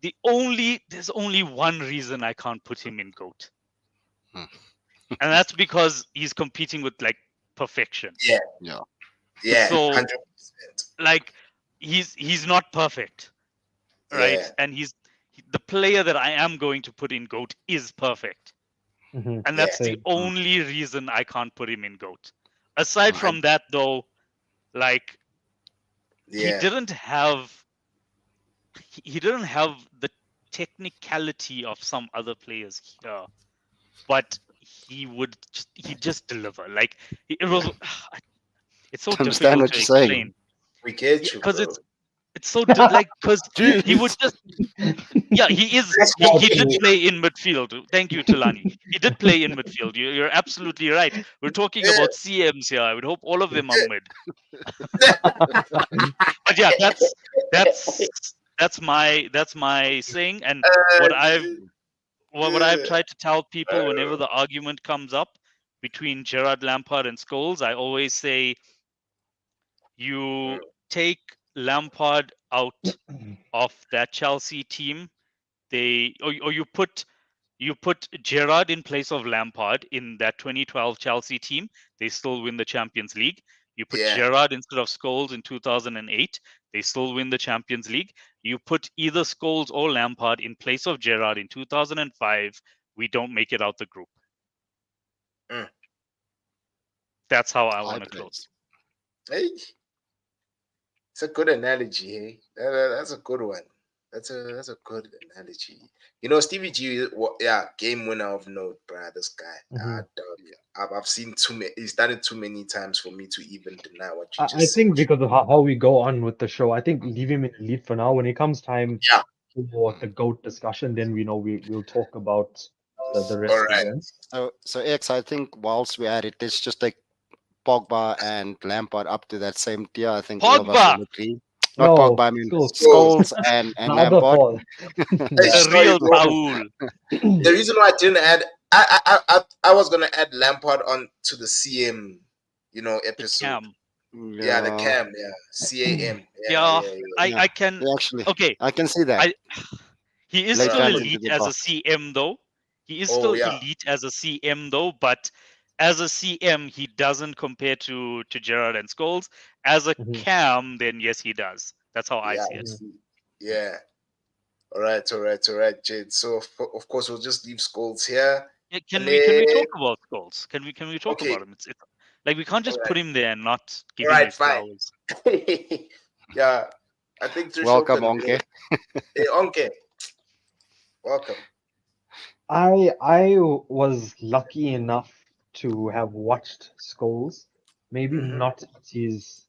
there's only one reason I can't put him in GOAT. And that's because he's competing with like perfection. Yeah. Yeah. Yeah. So 100%. like he's not perfect, right? Yeah. And the player that I am going to put in GOAT is perfect. Mhm. And that's the Same. only reason I can't put him in GOAT. Aside from that though, like he Yeah. didn't have the technicality of some other players here, but he just deliver. Like it was it's so Understand difficult what to you're saying. explain. We get you, Because bro. it's so like because he would just he is That's he, what he we did need. play in midfield. Thank you, Tulani. He did play in midfield. You're absolutely right. We're talking about CMs here. I would hope all of them are mid. But yeah, that's my saying. And what I've tried to tell people whenever the argument comes up between Gerard Lampard and Scholes, I always say you take Lampard out of that Chelsea team, or you put You put Gerrard in place of Lampard in that 2012 Chelsea team, they still win the Champions League. You put Yeah. Gerrard instead of Scholes in 2008, they still win the Champions League. You put either Scholes or Lampard in place of Gerrard in 2005, we don't make it out the group. Mm. That's how I High want to praise. close. Hey, it's a good analogy. Hey, that's a good one. That's a good analogy. You know, Stevie G, yeah, game winner of note, bruh. This guy, Mhm. I've seen too many. He's done it too many times for me to even deny what you I just think said. because of how we go on with the show, I think leave him in the lead for now. When it comes time Yeah. for the GOAT discussion, then we'll talk about the rest All of right. them. So X, I think whilst we're at it, let's just take Pogba and Lampard up to that same tier. I think all of us Pogba, will agree. Not No, Pogba, I mean Scholes. Scholes and The other Lampard. Paul. Hey, the sorry, real bro. Paul. The reason why I didn't add, I was gonna add Lampard on to the CM, episode. Cam. Yeah, the Cam, yeah, CAM. Yeah, Yeah. I can. Yeah, actually, Okay, I can see that. he is Late still transfer to elite the as a box. CM though. He is Oh, still yeah. elite as a CM though, but as a CM, he doesn't compare to Gerrard and Scholes. As a Mhm. Cam, then yes, he does. That's how I Yeah, see it. yeah. All right, Jade. So of course we'll just leave Scholes here. Yeah, And can we then talk about Scholes? Can we talk okay, about him? It's like we can't just all put him there and not give right, him his fine. flowers. Yeah, I think Welcome, Trishokan, Onke. Hey, Onke, welcome. I was lucky enough to have watched Scholes. Maybe Mhm. not at his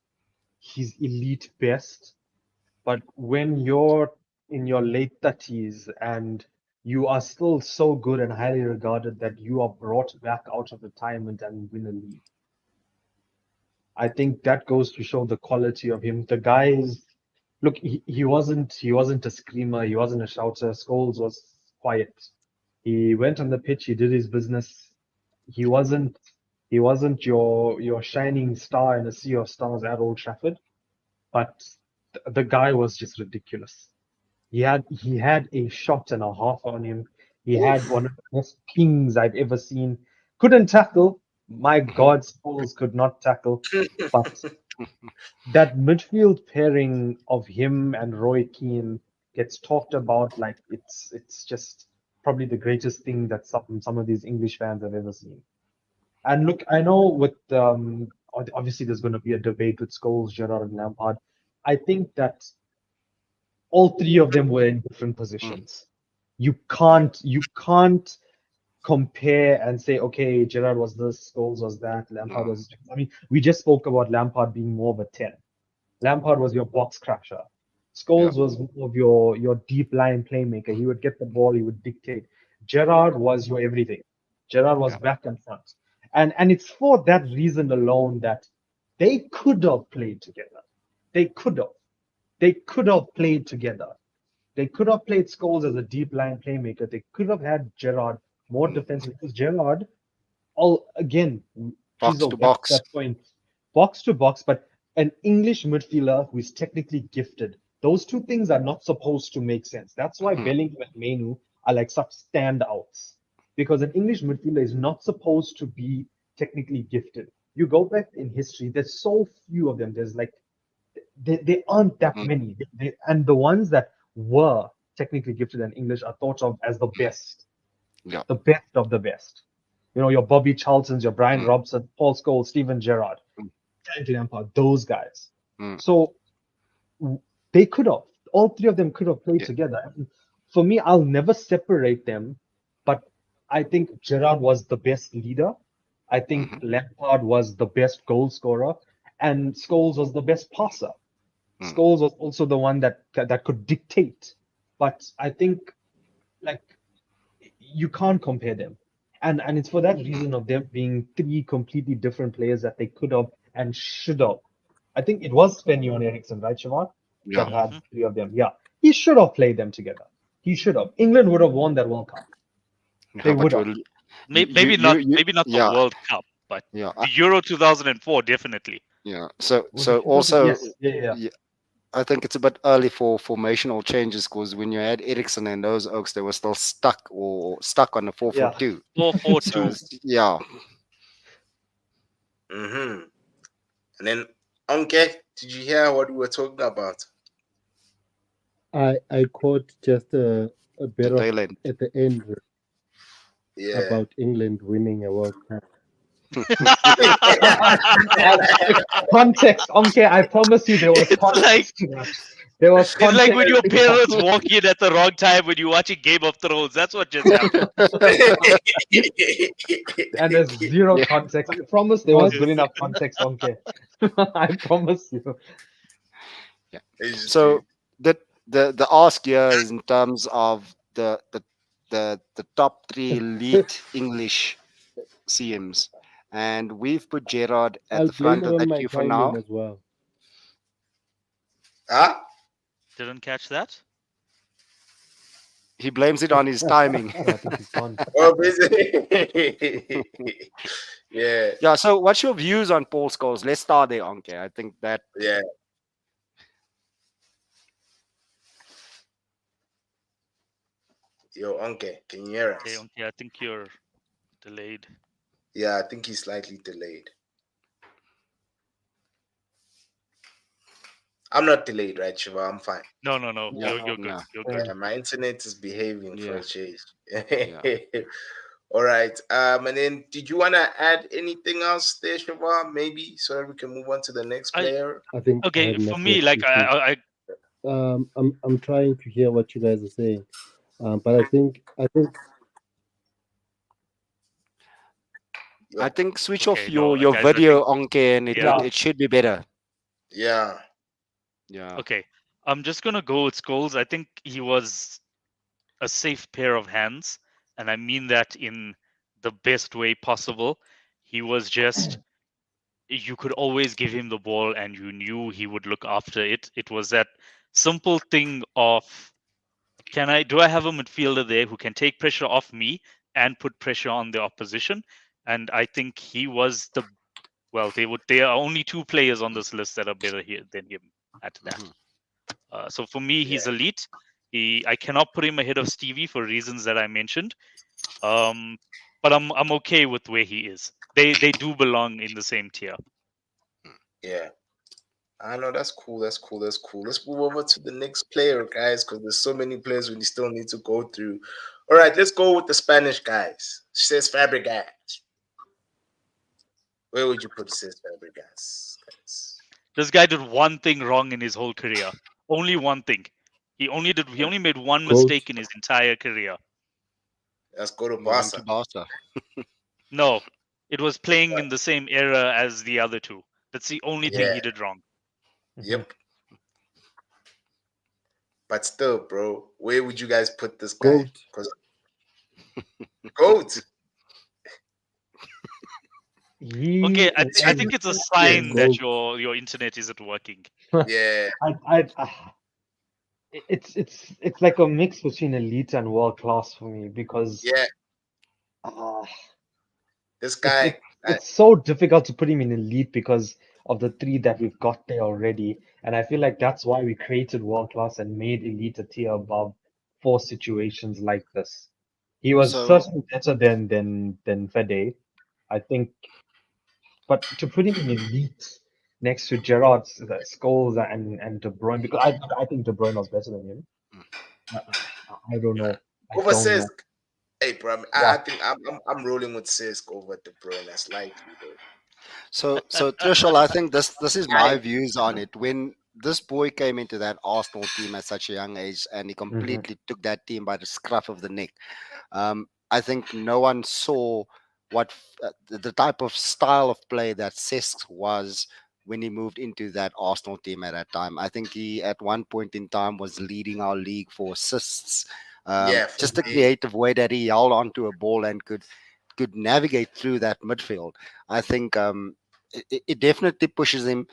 elite best, but when you're in your late 30s and you are still so good and highly regarded that you are brought back out of retirement and win a league. I think that goes to show the quality of him. The guy is, look, he wasn't a screamer, he wasn't a shouter. Scholes was quiet. He went on the pitch, he did his business. He wasn't your shining star in a sea of stars at Old Trafford, but the guy was just ridiculous. He had a shot and a half on him. He had one of the best pings I've ever seen. Couldn't tackle. My God, Scholes could not tackle. But that midfield pairing of him and Roy Keane gets talked about like it's just probably the greatest thing that some of these English fans have ever seen. And look, I know with obviously there's going to be a debate with Scholes, Gerrard, and Lampard. I think that all three of them were in different positions. You can't compare and say, okay, Gerrard was this, Scholes was that, Lampard was. I mean, we just spoke about Lampard being more of a 10. Lampard was your box crasher. Scholes was more of your deep line playmaker. He would get the ball, he would dictate. Gerrard was your everything. Gerrard was back and front. And it's for that reason alone that they could have played together. They could have. They could have played together. They could have played Scholes as a deep line playmaker. They could have had Gerrard more defensive because Gerrard, again, Box Chizo, to back box. that point, box to box, but an English midfielder who is technically gifted. Those two things are not supposed to make sense. That's why Bellingham and Mainu are like such standouts. Because an English midfielder is not supposed to be technically gifted. You go back in history, there's so few of them. There's like there aren't that many. And the ones that were technically gifted in English are thought of as the best. Yeah. The best of the best. You know, your Bobby Charltons, your Brian Robson, Paul Scholes, Steven Gerrard, Frank Lampard, those guys. So they could have, all three of them could have played together. And for me, I'll never separate them, but I think Gerrard was the best leader. I think Lampard was the best goal scorer, and Scholes was the best passer. Scholes was also the one that could dictate. But I think, like, you can't compare them. And it's for that reason of them being three completely different players that they could have and should have. I think it was Sven-Göran Eriksson, right, Siobhan? Yeah. That had three of them. Yeah. He should have played them together. He should have. England would have won that World Cup. They would have. Maybe not the World Cup, but the Euro 2004 definitely. Yeah. So Was it also yes. Yeah. I think it's a bit early for formational changes because when you had Ericsson and those Oaks, they were still stuck on the 4-4-2. 4-4-2. So yeah, Mm-hmm. And then, Onke, did you hear what we were talking about? I caught just a bit the of tail end. at the end Yeah. about England winning a World Cup. Context, okay. I promise you, there was It's context to that. There was It's context. like when your parents walk in at the wrong time when you're watching Game of Thrones. That's what just happened. And there's zero Yeah. context. I promise there was Yes. good enough context, okay. I promise you. It's So true. the ask here is in terms of the top 3 elite English CMs, and we've put Gerard at I'll the blame front it of on that my queue for timing now. as well. Huh? Didn't catch that? He blames it on his timing. No, I think he's gone. Oh, busy. Yeah, Yeah. So, what's your views on Paul Scholes? Let's start there, Anke. I think that yeah. Yo, Onke, can you hear Okay, us? okay, I think you're delayed. Yeah, I think he's slightly delayed. I'm not delayed, right, Shiva? I'm fine. No. Yeah, You're good. no. You're good. Yeah, my internet is behaving for Yeah. a change. Yeah. All right. And then did you want to add anything else there, Shiva? Maybe so that we can move on to the next I- player. I think I Okay, have for me, network like issues. I I'm trying to hear what you guys are saying, but I think I think switch Okay, off no, your guys, I video, Anke, and Yeah. it should be better. Yeah. Yeah. okay. I'm just gonna go with Scholes. I think he was a safe pair of hands, and I mean that in the best way possible. He was just you could always give him the ball and you knew he would look after it. It was that simple thing of do I have a midfielder there who can take pressure off me and put pressure on the opposition? And I think he was there are only 2 players on this list that are better here than him at that. So for me, he's elite. I cannot put him ahead of Stevie for reasons that I mentioned. But I'm okay with where he is. They do belong in the same tier. Yeah. I know that's cool. That's cool. That's cool. Let's move over to the next player, guys, because there's so many players we still need to go through. All right, let's go with the Spanish guys. Cesc Fabregas. Where would you put Cesc Fabregas, guys? This guy did one thing wrong in his whole career. Only one thing. He only made one mistake in his entire career. Let's go to Moving to Barca. Barca. No, it was playing in the same era as the other 2. That's the only thing he did wrong. Yep. But still, bro, where would you guys put this guy? Goat. Okay, I think it's a sign that your internet isn't working. Yeah. It's like a mix between elite and world class for me because This guy. it's so difficult to put him in elite because of the 3 that we've got there already. And I feel like that's why we created world class and made elite a tier above for situations like this. He was So- certainly better than Fede, I think. But to put him in elite next to Gerrard, Scholes, and De Bruyne, because I think De Bruyne was better than him. I don't know. I Over don't know. Cesc. Hey, bro. I think I'm rolling with Cesc over De Bruyne. That's likely, though. So Trishul, I think this is my views on it. When this boy came into that Arsenal team at such a young age, and he completely took that team by the scruff of the neck, I think no one saw what the type of style of play that Cesc was when he moved into that Arsenal team at that time. I think he at one point in time was leading our league for assists. Just the creative way that he held onto a ball and could navigate through that midfield. I think it definitely pushes him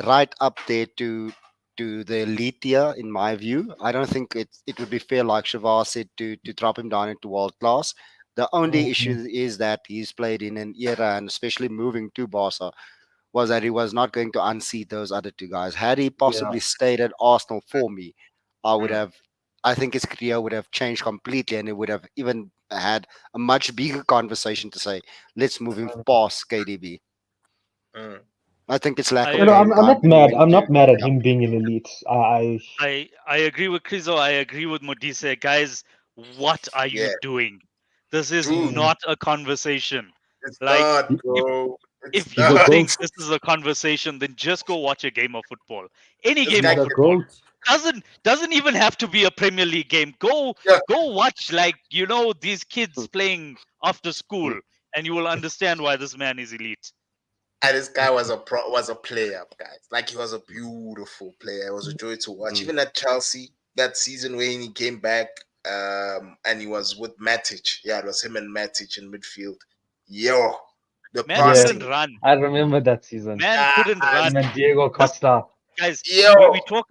right up there to the elite tier, in my view. I don't think it would be fair, like Shavar said, to drop him down into world class. The only issue is that he's played in an era, and especially moving to Barca, was that he was not going to unseat those other two guys. Had he possibly stayed at Arsenal for me, I think his career would have changed completely, and it would have even had a much bigger conversation to say, let's move him past KDB. Mm. I think it's lack I of You know, game I'm not time mad. when I'm you- not mad at yeah. him being in elite. I agree with Krizo. I agree with Modise. Guys, what are you Yeah. doing? This is Dude. not a conversation. It's Like, not, bro. It's If you He's a not. think ghost. this is a conversation, then just go watch a game of football. Any This game guy of He's a football. goat. Doesn't even have to be a Premier League game. Go Yeah. watch, like, these kids playing after school, and you will understand why this man is elite. And this guy was a player, guys. Like, he was a beautiful player. It was a joy to watch. Even at Chelsea, that season when he came back, and he was with Matic. Yeah, it was him and Matic in midfield. Yo, the Man passing. couldn't run. I remember that season. Man couldn't run. And then Diego Costa. Guys, Yo, we talk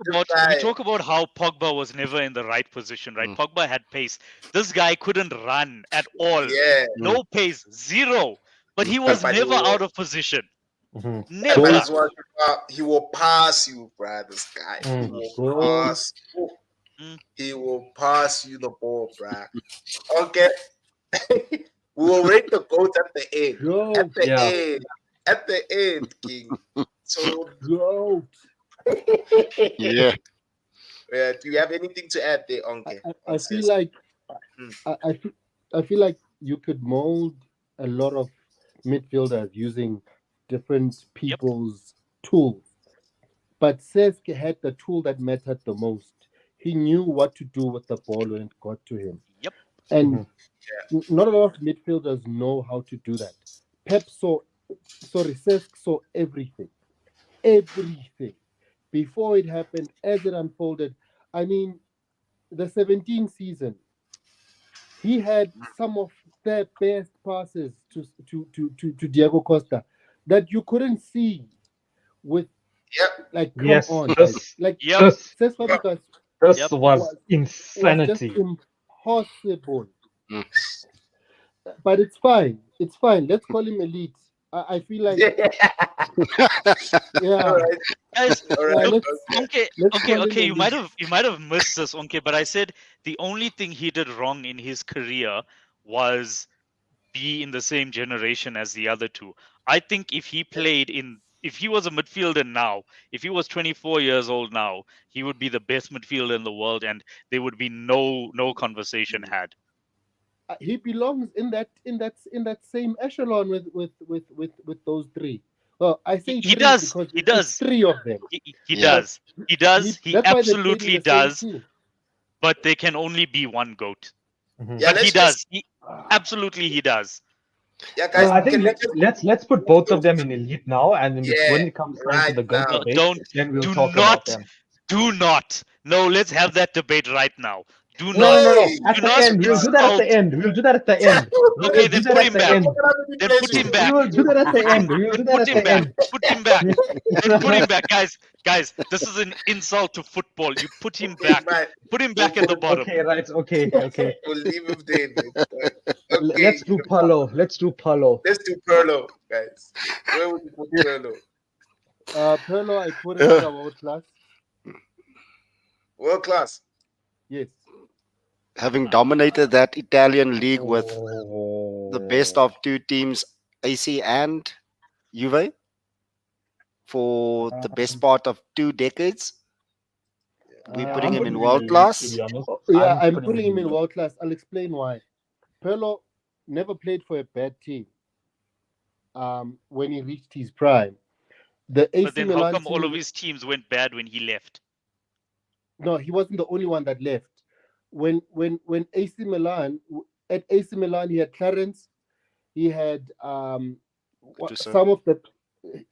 about how Pogba was never in the right position, right? Pogba had pace. This guy couldn't run at all. Yeah. No pace, zero. But he was But never he was- out of position. Mhm. Never. But as well, he will pass you, bruh. This guy. He Mm. will pass. He will pass you the ball, bruh. Okay. We will rate the goat at the end. Goat. At the Yeah. end. At the end, King. So, Goat. Yeah. do you have anything to add there, Onke? I feel like Mm. I feel like you could mold a lot of midfielders using different people's tools. But Cesc had the tool that mattered the most. He knew what to do with the ball when it got to him. Yep. And not a lot of midfielders know how to do that. Cesc saw everything. Everything. Before it happened, as it unfolded. I mean, the 17 season, he had some of the best passes to Diego Costa that you couldn't see with, Yep. like, come Yes, on. this- guys. Like, Yep. Cesc Fabregas This Yep. was was just insanity. impossible. Mm. But it's fine. It's fine. Let's call him elite. I feel like, yeah. All right. Guys, All right. look, Okay. let's call him okay. You elite. might have missed this, okay. But I said the only thing he did wrong in his career was be in the same generation as the other two. I think if he was a midfielder now, if he was 24 years old now, he would be the best midfielder in the world, and there would be no conversation had. He belongs in that same echelon with those three. Well, I say He three does. because He it's does. three of them. He Yeah. does. He does. He That's why they played in absolutely the same does. team. But there can only be one goat. Mhm. Yeah, But he let's does. just- Absolutely, he does. Yeah, guys. I think can we just- let's put both of them in elite now, and then Yeah, when it comes down to right the goat now. debate, Don't- then we'll do talk not about them. Do not. No, let's have that debate right now. Do No, not. no, no. Hey, At do the not end, we'll do that at the insult- end. We'll do that at the end. Okay, We'll then do that put at him the back. end. Then put him back. We will do that at the end. We will do that Put at him the back. end. Put him back. Then put him back, guys. Guys, this is an insult to football. You put him back. Right. Put him back at the bottom. Okay, right. Okay. We'll leave him there. Okay. Let's do Paulo. Let's do Perlo, guys. Where would you put Perlo? Perlo, I put him in the world class. World class. Yes. Having dominated that Italian league with the best Oh. of two teams, AC and Juve, for the best part of 2 decades. We're putting him in world class. To be honest. Yeah, I'm putting him in world class. I'll explain why. Perlo never played for a bad team. When he reached his prime, the AC But then how Milan come all team- of his teams went bad when he left? No, he wasn't the only one that left. When AC Milan, at AC Milan, he had Clarence, he had Gattuso. some of the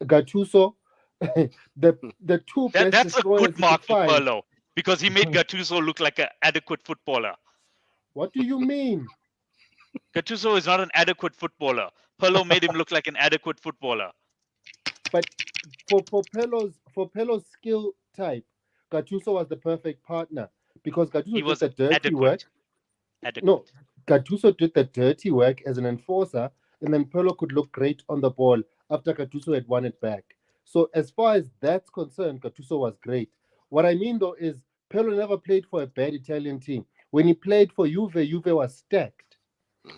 Gattuso, the two best That's a destroyers good he mark could for find. Perlo because he made Gattuso look like an adequate footballer. What do you mean? Gattuso is not an adequate footballer. Perlo made him look like an adequate footballer. But for Perlo's skill type, Gattuso was the perfect partner because Gattuso He did was the dirty work. adequate. Adequate. No, Gattuso did the dirty work as an enforcer, and then Perlo could look great on the ball after Gattuso had won it back. So as far as that's concerned, Gattuso was great. What I mean though is Pirlo never played for a bad Italian team. When he played for Juve, Juve was stacked.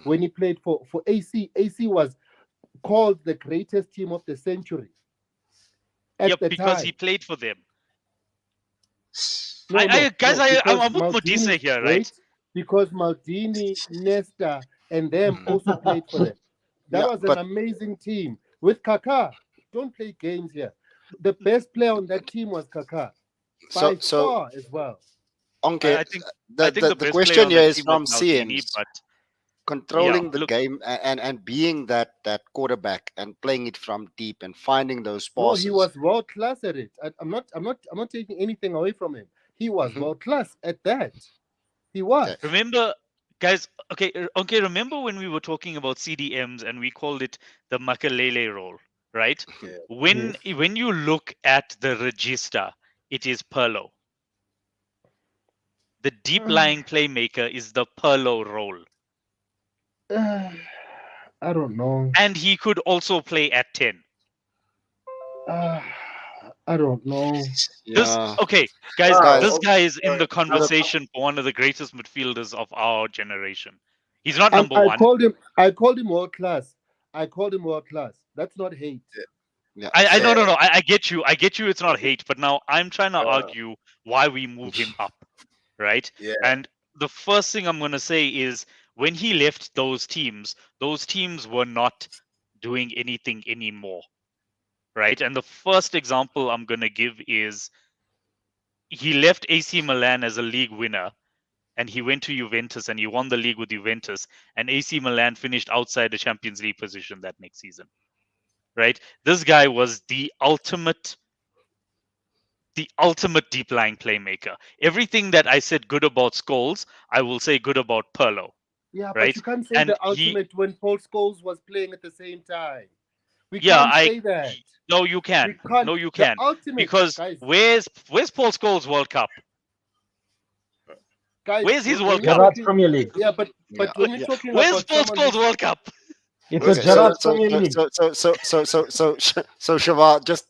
When he played for AC, AC was called the greatest team of the century at Yep, the because time. he played for them. No, Guys, because I'm with Maldini- Modise here, right? wait, because Maldini, Nesta, and them also played for them. That Yeah, was an but amazing team with Kaká. Don't play games here. The best player on that team was Kaká by so far as well. okay. I think The, I think the the best player question on here that is team from was Maldini, Siemens. but Controlling the look- game and being that quarterback and playing it from deep and finding those No, passes. he was world class at it. I'm not taking anything away from him. He was Mhm. world class at that. He was. Okay. remember, guys. Okay. Remember when we were talking about CDMs and we called it the Makalele role, right? Yeah. When you look at the register, it is Pirlo. The deep lying playmaker is the Pirlo role, I don't know. and he could also play at 10. I don't know. Yeah. Okay, guys, Wow, this okay, guy is in alright. the conversation for one of the greatest midfielders of our generation. He's not And number I one. called him world class. I called him world class. That's not hate. Yeah. I so- no. I get you. I get you. It's not hate, but now I'm trying to argue why we move him up, right? Yeah. And the first thing I'm going to say is when he left those teams were not doing anything anymore, right? And the first example I'm going to give is he left AC Milan as a league winner, and he went to Juventus and he won the league with Juventus, and AC Milan finished outside the Champions League position that next season. Right? This guy was the ultimate deep lying playmaker. Everything that I said good about Scholes, I will say good about Pirlo. Yeah, Right? but you can't say And the he- ultimate when Paul Scholes was playing at the same time. We Yeah, can't say that. No, you can. We can't. No, you The can. ultimate, Because guys, where's Paul Scholes World Cup? guys, where's his when World you're Cup? Gerard's talking- Premier League. Yeah, but Yeah, when you're yeah. talking Where's about Paul someone Scholes World Cup? It's Okay, a Gerard's so Premier League. Shava, just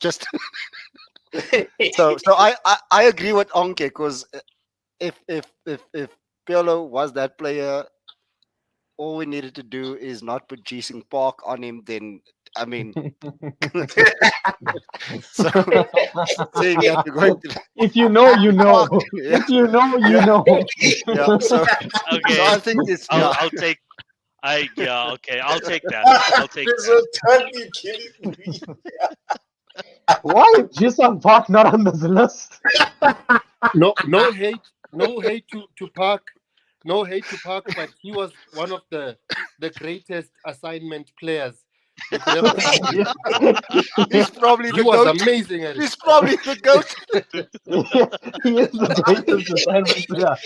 so I agree with Onke because if Pirlo was that player, all we needed to do is not put Jason Park on him. Then I mean, so saying that we're going to If you know, you know. yeah, If you know, you know. yeah. So Okay. I think it's yeah. I'll take okay, I'll take that. I'll take This that. is totally killing me. Why is Jason Park not on this list? no hate to Park. No hate to Park, but he was one of the greatest assignment players you could ever see. He's probably He the was goat. amazing at it. He's probably the goat. He is the greatest assignment player.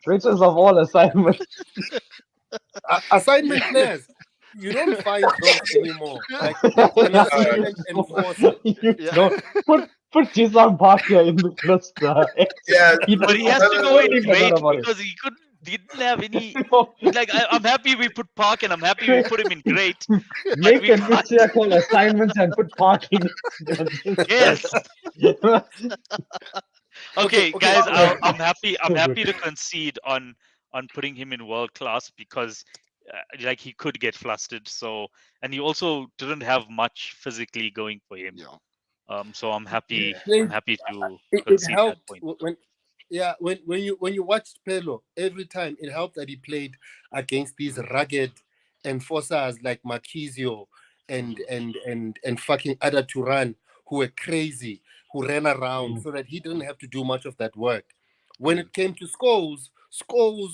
Greatest of all assignments. Assignment players, you don't find those anymore. Like an assignment enforcer. You Yeah. don't put Jason Park here in the list. Yeah, But he has to go in great because he didn't have any. Like I'm happy we put Park and I'm happy we put him in great. Make we a can't- list here called assignments and put Park in. Yes. Okay, Okay, guys, okay. I'm happy. I'm So happy good. to concede on putting him in world class because, like, he could get flustered. So, and he also didn't have much physically going for him. Yeah. So I'm happy. Yeah. I'm happy to It concede that helped point. when you watched Pirlo every time. It helped that he played against these rugged enforcers like Marquisio and fucking Ada Turan, who were crazy, who ran around, so that he didn't have to do much of that work. When it came to Scholes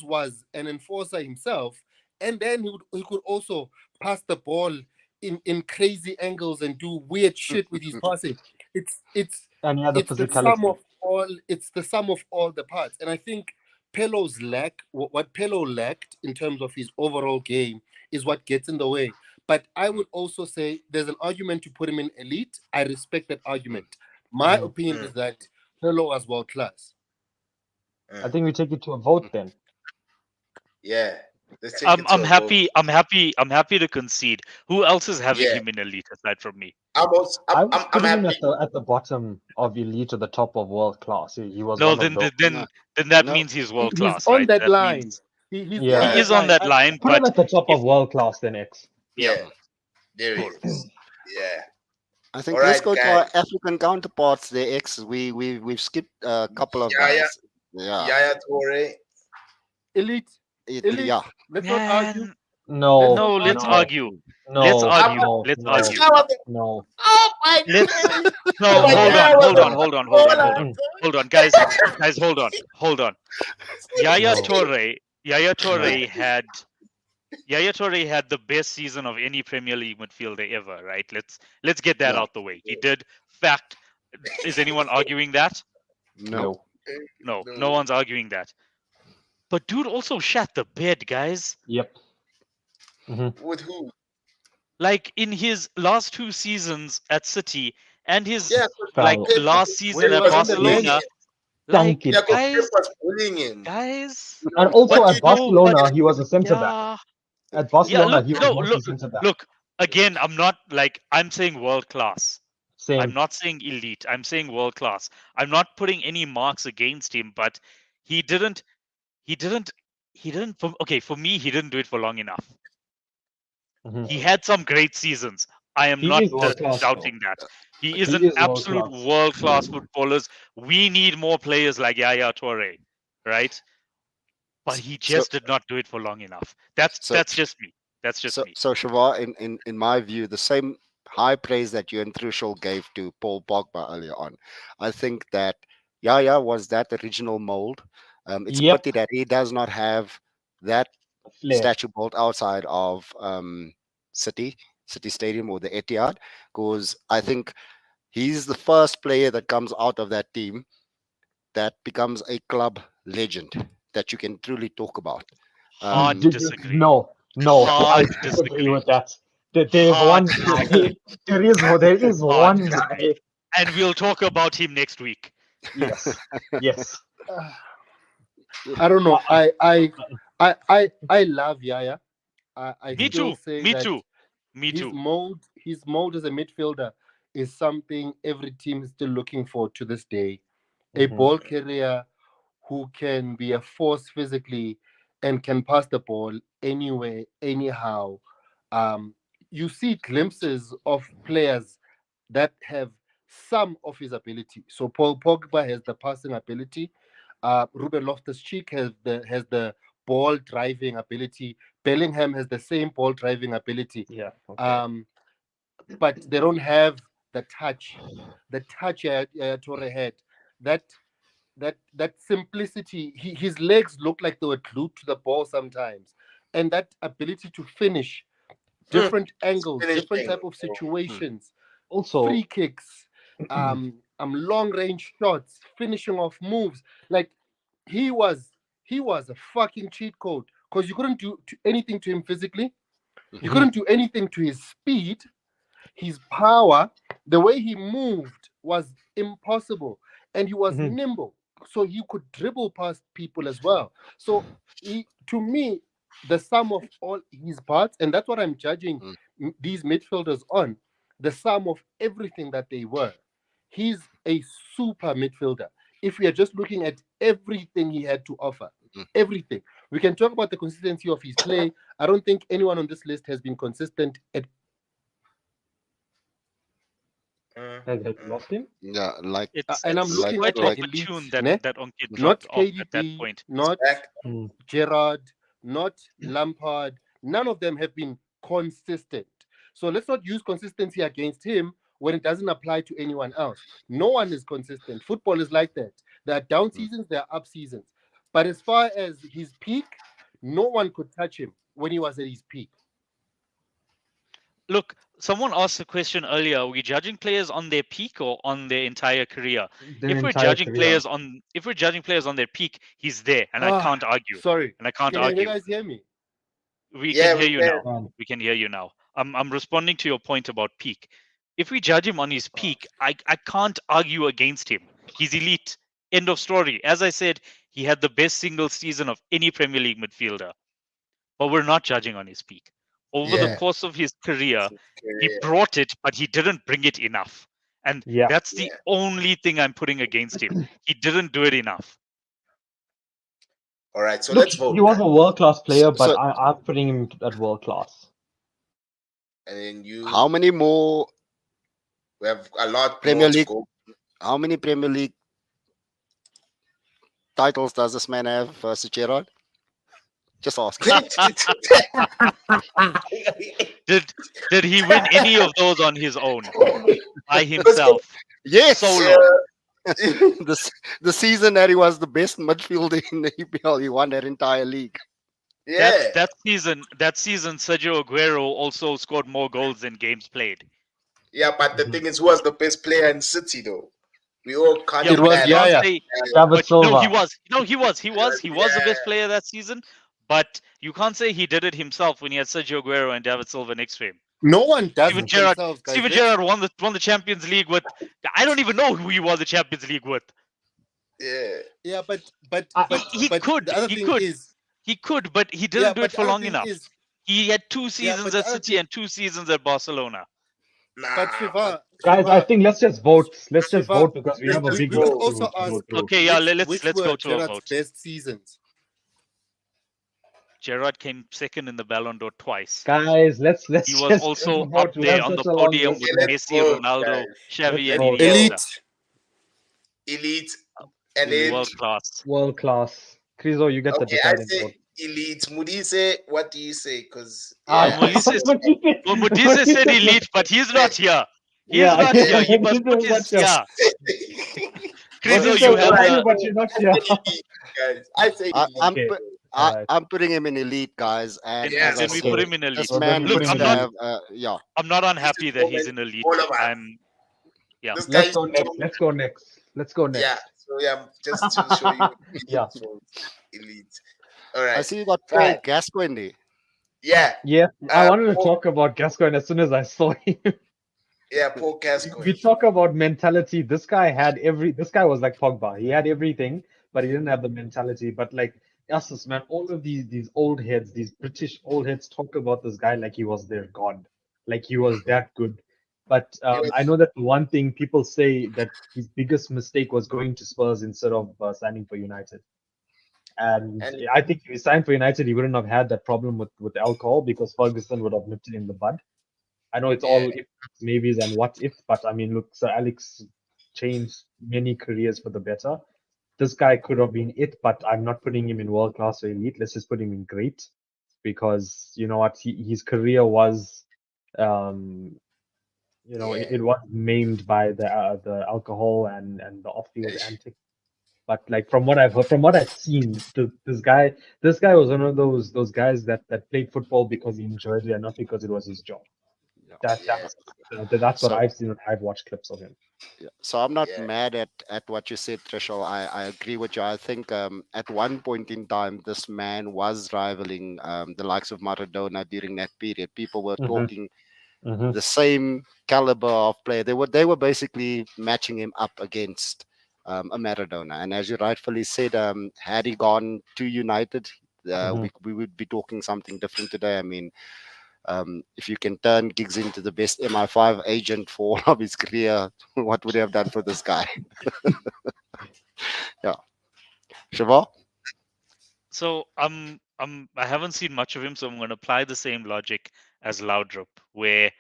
was an enforcer himself, and then he could also pass the ball in crazy angles and do weird shit with his passing. It's And he had the it's the sum physicality. of all. It's the sum of all the parts, and I think Pirlo's lack, what Pirlo lacked in terms of his overall game, is what gets in the way. But I would also say there's an argument to put him in elite. I respect that argument. My opinion is that Pirlo was world class. I think we take it to a vote then. Yeah. Let's take it to I'm a happy. I'm happy to concede. Who else is having Yeah. him in elite aside from me? I'm also, I would I'm put him happy. at the bottom of elite to the top of world class. He was No, one of those. then that No. means he's world He's class, on right? that That line. means He's Yeah. on he that is on line. that line, Put him but at the top if of world class, then X. yeah, Yeah, there he is. Yeah. I think All let's right, go to our guys. African counterparts. The X. We've skipped a couple of Yaya, guys. Yeah. Yaya Toure. Elite. Elite. Yeah. Let's not argue. man, No, no, let's no, argue. no, Let's argue. no, Let's no, argue. no. Oh my Let's goodness. no, Oh my hold on, God, hold what on, the- hold on, hold hold on, hold on. on, hold on, guys, hold on. Yaya No. Toure had the best season of any Premier League midfielder ever, right? Let's get that Yeah. out the way. He did. Fact. Is anyone arguing that? No. No, No. no one's arguing that. But dude also shat the bed, guys. Yep. With who? Like in his last 2 seasons at City and his Yeah, like Foul. last season he at was on the Barcelona, bench. like Dunk it. Yeah, because guys, Pep was bullying him. guys. And also What do at you do? Barcelona, he was a centre back. Yeah, At yeah. Barcelona, Look, he was no, mostly centre back. look. Again, I'm saying world class. Same. I'm not saying elite. I'm saying world class. I'm not putting any marks against him, but he didn't. For me, he didn't do it for long enough. Mhm. He had some great seasons. I am He not is world class, doubting that. He is He an is world absolute class. world class footballer. We need more players like Yaya Toure, right? But he just did not do it for long enough. That's just me. That's just me. So Shiva, in my view, the same high praise that you and Trushel gave to Paul Pogba earlier on, I think that Yaya was that original mold. It's Yep. a pity that he does not have that Flair. statue built outside of City Stadium or the Etihad, because I think he's the first player that comes out of that team that becomes a club legend that you can truly talk about. Hard disagree. No, Hard I disagree disagree. with that. There's Hard one guy. There is Hard one guy. And we'll talk about him next week. Yes. Yes. I don't know. I love Yaya. I Me still too. say Me that too. Me his too. mold as a midfielder is something every team is still looking for to this day. A Mhm. ball carrier who can be a force physically and can pass the ball anywhere, anyhow. You see glimpses of players that have some of his ability. So Paul Pogba has the passing ability. Ruben Loftus-Cheek has the ball driving ability. Bellingham has the same ball driving ability. Yeah. Okay. But they don't have the touch. The touch Torre had. That simplicity. His legs look like they were glued to the ball sometimes, and that ability to finish different angles, different Finishing. type of situations, Also, free kicks, long range shots, finishing off moves. Like he was a fucking cheat code because you couldn't do anything to him physically. You couldn't do anything to his speed, his power. The way he moved was impossible, and he was Mhm. nimble, so he could dribble past people as well. So to me, the sum of all his parts, and that's what I'm judging these midfielders on, the sum of everything that they were. He's a super midfielder. If we are just looking at everything he had to offer, everything. We can talk about the consistency of his play. I don't think anyone on this list has been consistent at Have you lost him? Yeah, like and I'm It's looking quite at the opportune elites, that ne? Onke Not dropped off at that KDB, point. not Back. Gerrard, not Lampard. None of them have been consistent. So let's not use consistency against him when it doesn't apply to anyone else. No one is consistent. Football is like that. There are down seasons, there are up seasons. But as far as his peak, no one could touch him when he was at his peak. Look, someone asked a question earlier. Are we judging players on their peak or on their entire career? If we're judging players on their peak, he's there, and I can't argue. Sorry. And I can't Can argue. you guys hear me? We Yeah, can we hear you can. now. We can hear you now. I'm responding to your point about peak. If we judge him on his peak, I can't argue against him. He's elite. End of story. As I said, he had the best single season of any Premier League midfielder. But we're not judging on his peak. over the Yeah. course of his career, he Career. brought it, but he didn't bring it enough. And Yeah. that's the Yeah. only thing I'm putting against him. He didn't do it enough. All right, so Look, let's vote. he was a world-class player, but So- I'm putting him at world-class. And then you, How many more we have a lot Premier more to League- go. how many Premier League titles does this man have versus Gerrard? Just ask. Did he win any of those on his own by himself? Yes. Solo. The season that he was the best midfielder in the EPL, he won that entire league. Yeah. That season, Sergio Aguero also scored more goals than games played. Yeah, but the thing is, who was the best player in City though? We all can't. Yeah, It but was- you yeah, can't yeah. say- David but no, Silva. he was the best Yeah. player that season. But you can't say he did it himself when he had Sergio Aguero and David Silva next to him. No one does Steven it Gerrard- themselves, guys. Steven Let's- Gerrard won the Champions League with. I don't even know who he won the Champions League with. Yeah. Yeah, but He but could, The other he thing could. is, He could, but he didn't yeah, do but it for the other long thing enough. is- He had 2 Yeah, seasons but the at other City and 2 seasons at Barcelona. Nah. but Shiva, Guys, I think let's just vote. Let's just Shiva, vote because we have a we big would vote also to ask- go through. Okay, yeah, which let's were go to a Gerrard's vote. best seasons. Gerrard came second in the Ballon d'Or twice. Guys, let's He was just also vote. up We there have on the such a long podium list. with let's Messi, vote, Ronaldo, guys. Xavi, Let's and vote. Iniesta. Elite, and then World class. World class. Criso, you get the okay, I deciding say vote. elite. Mudise, what do you say? Because Ah, Well, Modise said elite, but he's not here. He's Yeah, not here. He must Modise put is his not here. yeah. Criso, Modise you is have not right. here, but you're not here. guys, I say I- elite. I'm Okay. pu- Alright. I'm putting him in elite, guys. And Yeah, as I Then we said, put him in elite. this Well, then man we put needs him to in have, yeah. I'm not unhappy that he's in moment, elite. all of us. I'm yeah. This Let's guy's go next. so- Let's go next. Let's go next. Yeah, so yeah, just to show you elite. Yeah. Elite. All I right. see you got Paul Right. Gascoigne there. Yeah, Yeah, I wanted to Paul- talk about Gascoigne as soon as I saw him. yeah, Paul We Gascoigne. talk about mentality. This guy was like Pogba. He had everything, but he didn't have the mentality. But like us, man, all of these old heads, these British old heads talk about this guy like he was their god, like he was that good. But Yes. I know that one thing people say that his biggest mistake was going to Spurs instead of signing for United. And And- I think if he signed for United, he wouldn't have had that problem with alcohol because Ferguson would have nipped it in the bud. I know it's all Yeah. if, maybes, and what if, but I mean, look, Sir Alex changed many careers for the better. This guy could have been it, but I'm not putting him in world class or elite. Let's just put him in great because you know what, his career was, it was maimed by the alcohol and the off field Ish. antics. But like from what I've heard, from what I've seen, this guy was one of those guys that played football because he enjoyed it and not because it was his job. That's what So- I've seen when I've watched clips of him. Yeah. So I'm not Yeah. mad at what you said, Threshold. I agree with you. I think at one point in time, this man was rivaling the likes of Maradona during that period. People were Mhm. talking Mhm. the same caliber of player. They were basically matching him up against a Maradona. And as you rightfully said, had he gone to United, we would be talking something different today. I mean, if you can turn Giggs into the best MI5 agent for all of his career, what would he have done for this guy? Yeah. Shiva? So I haven't seen much of him, so I'm going to apply the same logic as Laudrup, where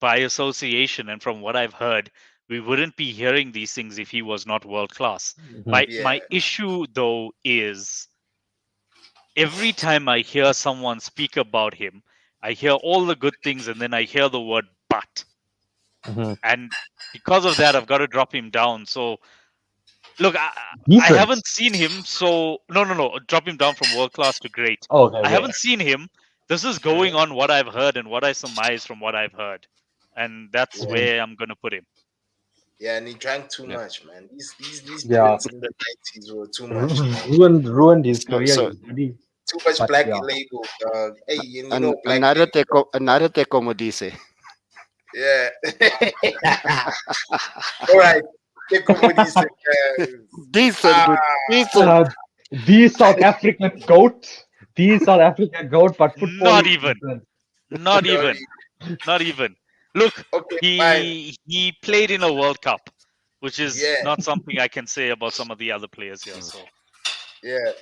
by association and from what I've heard, we wouldn't be hearing these things if he was not world class. My Yeah. issue though is every time I hear someone speak about him, I hear all the good things and then I hear the word but. Mhm. And because of that, I've got to drop him down. So look, I Decent. haven't seen him, so no, drop him down from world class to great. Oh, okay. I haven't seen him. This is going on what I've heard and what I surmise from what I've heard. And that's Yeah. where I'm gonna put him. Yeah, and he drank too Yeah. much, man. These Yeah. villains in the 90s were too much. ruined his career. So- his body. Too much But, black yeah. label, dog. Hey, you And know, black another label. Teko Modise. Yeah. All right. Take over these, Decent, Ah, good, decent. The South African goat. The South African goat, but football. Not is even. different. Not Sorry. even. Not even. Look, Okay, fine. he played in a World Cup, which is Yeah. not something I can say about some of the other players here. So Yeah.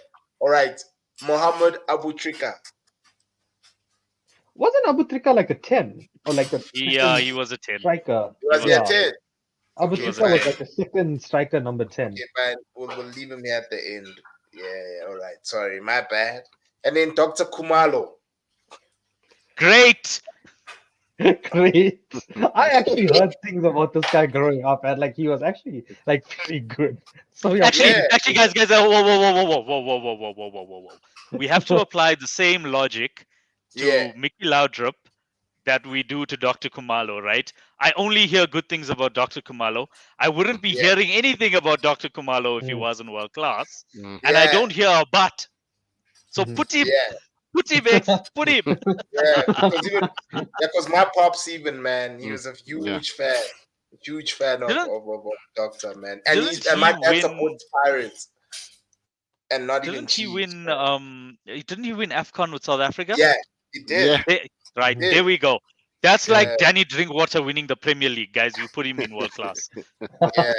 All right. Mohammed Abu Trika. Wasn't Abu Trika like a 10 or like a yeah, second he was a 10. striker? He was was here Yeah. 10. Abu Okay, Trika fine. was like a second striker, number 10. Okay, fine. We'll leave him here at the end. Yeah, all right. Sorry, my bad. And then Dr. Kumalo. Great. Great. I actually heard things about this guy growing up, and like he was actually like very good. So yeah, Actually, Yeah. actually, guys, whoa. We have to apply the same logic to Yeah. Mickey Laudrup that we do to Dr. Kumalo, right? I only hear good things about Dr. Kumalo. I wouldn't be Yeah. hearing anything about Dr. Kumalo if he Mm. wasn't world class. Mm. And I Yeah. don't hear a but. So Mhm. put him, Yeah. put him. Yeah. Because my pops even, man, he was a huge fan. Huge fan of Didn't- Doctor, man. And didn't and my he dad win- supports Pirates. And not even Didn't he Chiefs, win? bro. Didn't he win AFCON with South Africa? Yeah, he did. Yeah. Right, Did. there we go. That's like Yeah. Danny Drinkwater winning the Premier League, guys. You put him in world class. Yeah.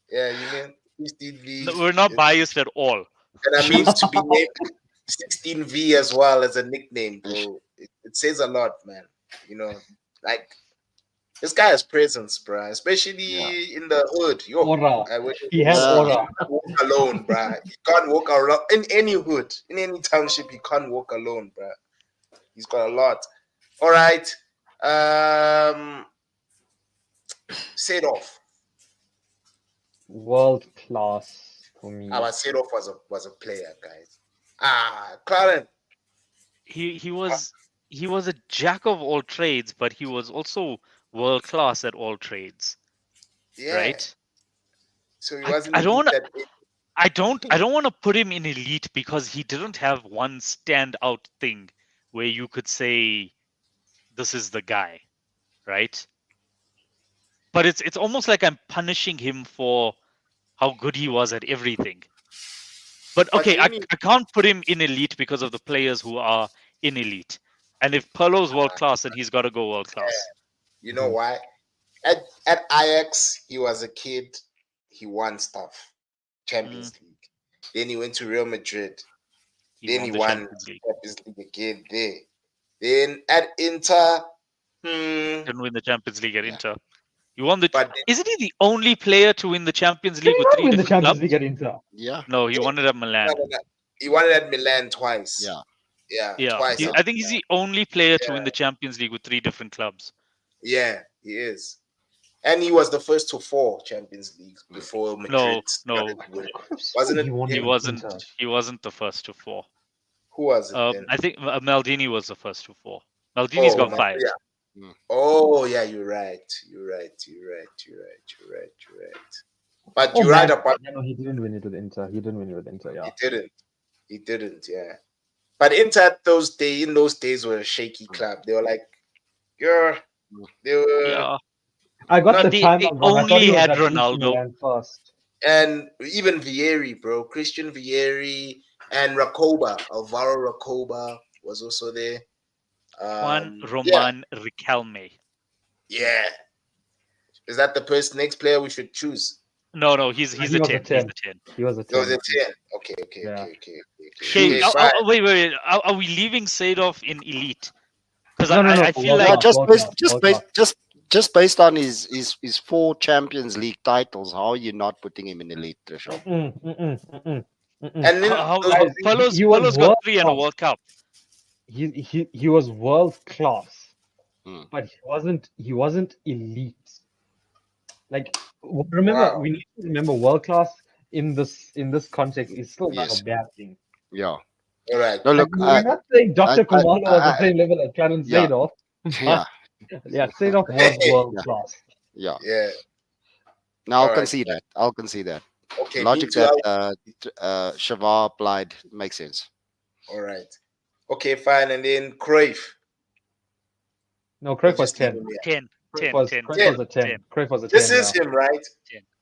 Yeah, you mean 16V. No, we're not biased at all. And I mean to be named 16V as well as a nickname, bro. It says a lot, man. You know, like this guy has presence, bro. Especially in the hood. Yo, Aura. I wish He has Yeah. aura. walk alone, bro. You can't walk around in any hood, in any township. You can't walk alone, bro. He's got a lot. All right. Seedorf. World class for me. Our Seedorf was a player, guys. Clarence. He was a jack of all trades, but he was also world class at all trades. Yeah. Right? So he I- wasn't. I don't elite I don't want to put him in elite because he didn't have one standout thing where you could say this is the guy, right? But it's almost like I'm punishing him for how good he was at everything. But But okay, I really- can't put him in elite because of the players who are in elite. And if Perlo's world class, then he's got to go world class. You know why? At Ajax, he was a kid. He won stuff, Champions League. Then he went to Real Madrid. Then he the won Champions League. Champions League again there. Then at Inter, Didn't win the Champions League at Yeah. Inter. You won the. but then, Isn't he the only player to win the Champions Did League he with not three win the different Champions clubs? League at Inter? Yeah. No, he won it at Milan. no. He won it at Milan twice. Yeah. Yeah, twice. I think he's the only player to win the Champions League with three different clubs. Yeah, he is. And he was the first to 4 Champions Leagues before Madrid. No. started winning. Wasn't Wasn't it- he won He it at wasn't. Inter? He wasn't the first to 4. Who was it then? I think Maldini was the first to 4. Maldini's Oh, got man, 5. yeah. Oh, yeah, you're right. But Oh, you're right man. about Yeah, no, he didn't win it with Inter. He didn't win it with Inter. Yeah. He didn't, yeah. But Inter in those days were a shaky club. They were like, they were, Yeah. I got No, the they time only wrong. I thought he was had at AC Ronaldo. Milan first. and even Vieri, bro, Christian Vieri and Alvaro Rakoba was also there. Juan Yeah, Roman Riquelme. yeah. Is that the next player we should choose? No, he's He a was 10. a He's 10. a 10. He was a It was 10. a 10. Okay. Yeah. Okay, fine. wait. Are we leaving Seedorf in elite? Because No, I feel World like Yeah, Cup. just based on his 4 Champions League titles, how are you not putting him in elite threshold? And then how those- Paulo's he was got world 3 and a class. World Cup. He was world class, Hmm. but he wasn't elite. Like remember, Wow. we need to remember world class in this context is still not Yes. a bad thing. Yeah. all right. No, look. We're not saying Dr. I- Kumalo was the I- same level as Clarence Yeah. Seedorf. Yeah. Yeah, Seedorf was world Yeah. class. Yeah. Yeah. No, I'll Alright. concede that. I'll concede that. Okay. Logic me too. that Shavar applied makes sense. All right. Okay, fine. And then Cruyff. No, Cruyff was Just leave 10. him here. 10. Cruyff was a 10. 10. Cruyff was a 10. This is him, right?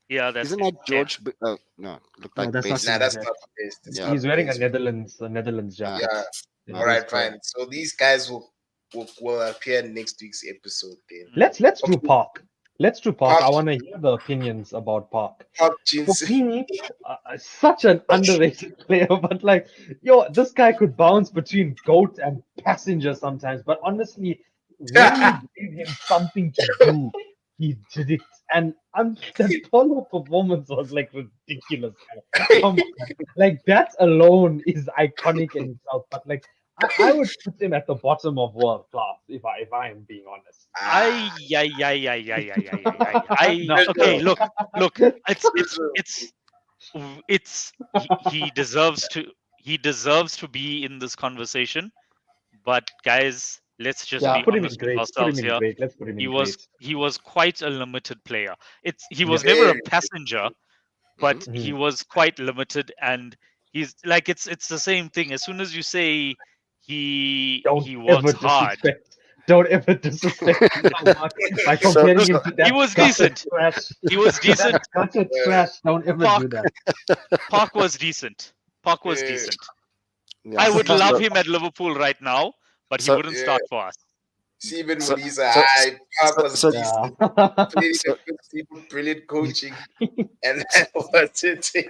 Yeah, that's Isn't it. that George? No, looked No, like that's not Best. Nah, him. that's Yeah. not the best. It's Yeah. not He's the wearing a best. Netherlands jacket. Yeah. Yeah, All right, he's fine. So these guys will will appear in next week's episode. Then Let's do Okay. Park. Let's do Park. I Park. want to hear the opinions about Park. Park For Jin-soo. me, such an underrated player, but like, this guy could bounce between goat and passenger sometimes. But honestly, when you gave him something to do, he did it. And the Polo performance was like ridiculous. Like that alone is iconic in itself. But like, I would put him at the bottom of world class if I am being honest. I No. okay, look, it's he deserves to be in this conversation, but guys, let's just Yeah, be put him in honest with great. Put him ourselves in here. great. Let's put him in great. He was quite a limited player. He was Yeah. never a passenger, but Mhm. he was quite limited, and he's like it's the same thing. As soon as you say he works hard, Don't ever disrespect him so much by comparing him to that. he was gutted decent. Trash. He was decent. That gutted trash. Don't ever do that. Park was decent. Park was Yeah. decent. Yeah. I would So- love him at Liverpool right now, but he So- wouldn't Yeah. start for us. Steven So- Modisa, so- Park was so- decent. Yeah. Played in the first team, brilliant coaching, and that was it. No,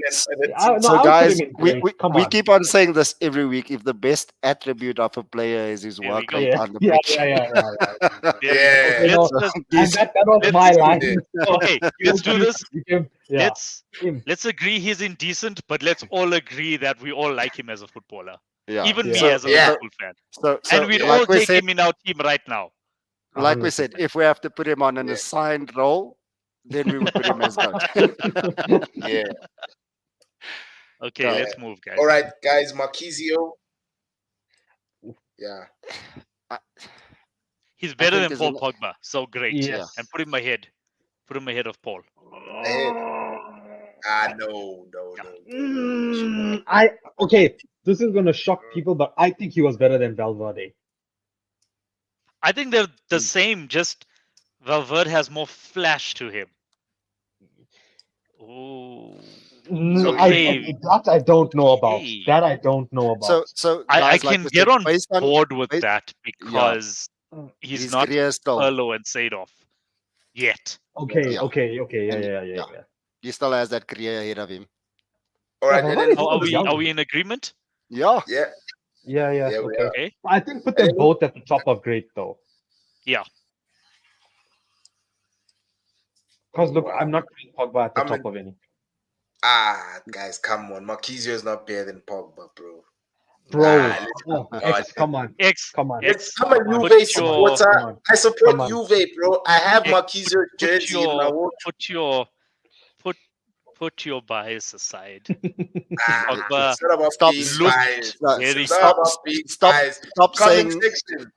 So I would put guys, him in we, great. we, Come we on. keep on saying this every week. If the best attribute of a player is his There we work go. rate Yeah, on the yeah, pitch. yeah. Yeah. You know, Let's just, And that was let's my do line. that. okay, let's do this. Yeah. Let's agree he's indecent, but let's all agree that we all like him as a footballer. Yeah. Even Yeah. me So- as a yeah. Liverpool fan. So And we'd all like we take said, him in our team right now. like we said, if we have to put him on an Yeah. assigned role, then we would put him as goat. Yeah. Okay, Yeah. let's move, guys. All right, guys. Marquisio. Yeah. He's better think than there's Paul a Pogba, so great. Yes. And put him ahead. Put him ahead of Paul. No. Okay, this is gonna shock people, but I think he was better than Valverde. I think they're the same, just Valverde has more flash to him. Oh, Okay. That I don't know about. Okay. That I don't know about. So I guys, like can we get said, on based on board with based- that because he's his not career still, Pirlo and Seedorf yet. Okay, Yeah. okay. And- Yeah. he still has that career ahead of him. All right. Yeah, And but then, what Are is- we are we in agreement? Yeah. yeah. Yeah. Yeah, we Okay. are. Okay. I think put them both at the top of great though. Yeah. Because look, Wow. I'm not putting Pogba at the I'm top in- of any. Guys, come on. Marquisio is not better than Pogba, bro. Bro, let's- X, come on. X. Come on. X. I'm a Put Juve your- supporter. Come on. I support Come on. Juve, bro. I have Hey, Marquisio jersey. in my wardrobe. Put your bias aside. Pogba. Pogba It's not about Stop- being look- biased. No, Very It's not stop, about being stop, biased. stop Comment saying. section.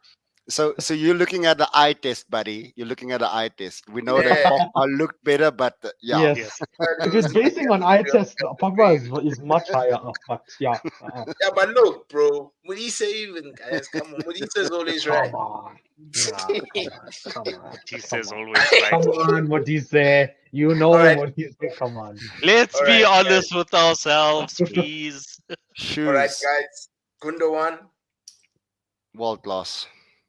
So you're looking at the eye test, buddy. You're looking at the eye test. We know that Yeah. Pogba looked better, but yeah. Yes. Yes. If it's basing on eye test, Pogba is much higher up. But yeah. Yeah, but look, bro. Modisa even, guys, come on. Modisa is always right. Come on. Yeah, come on. He Come says on. always Come right. on, what he say? You know Alright. what he say. Come on. Let's All be right, honest with ourselves, please. Shoes, All right, guys. Gundogan, world class.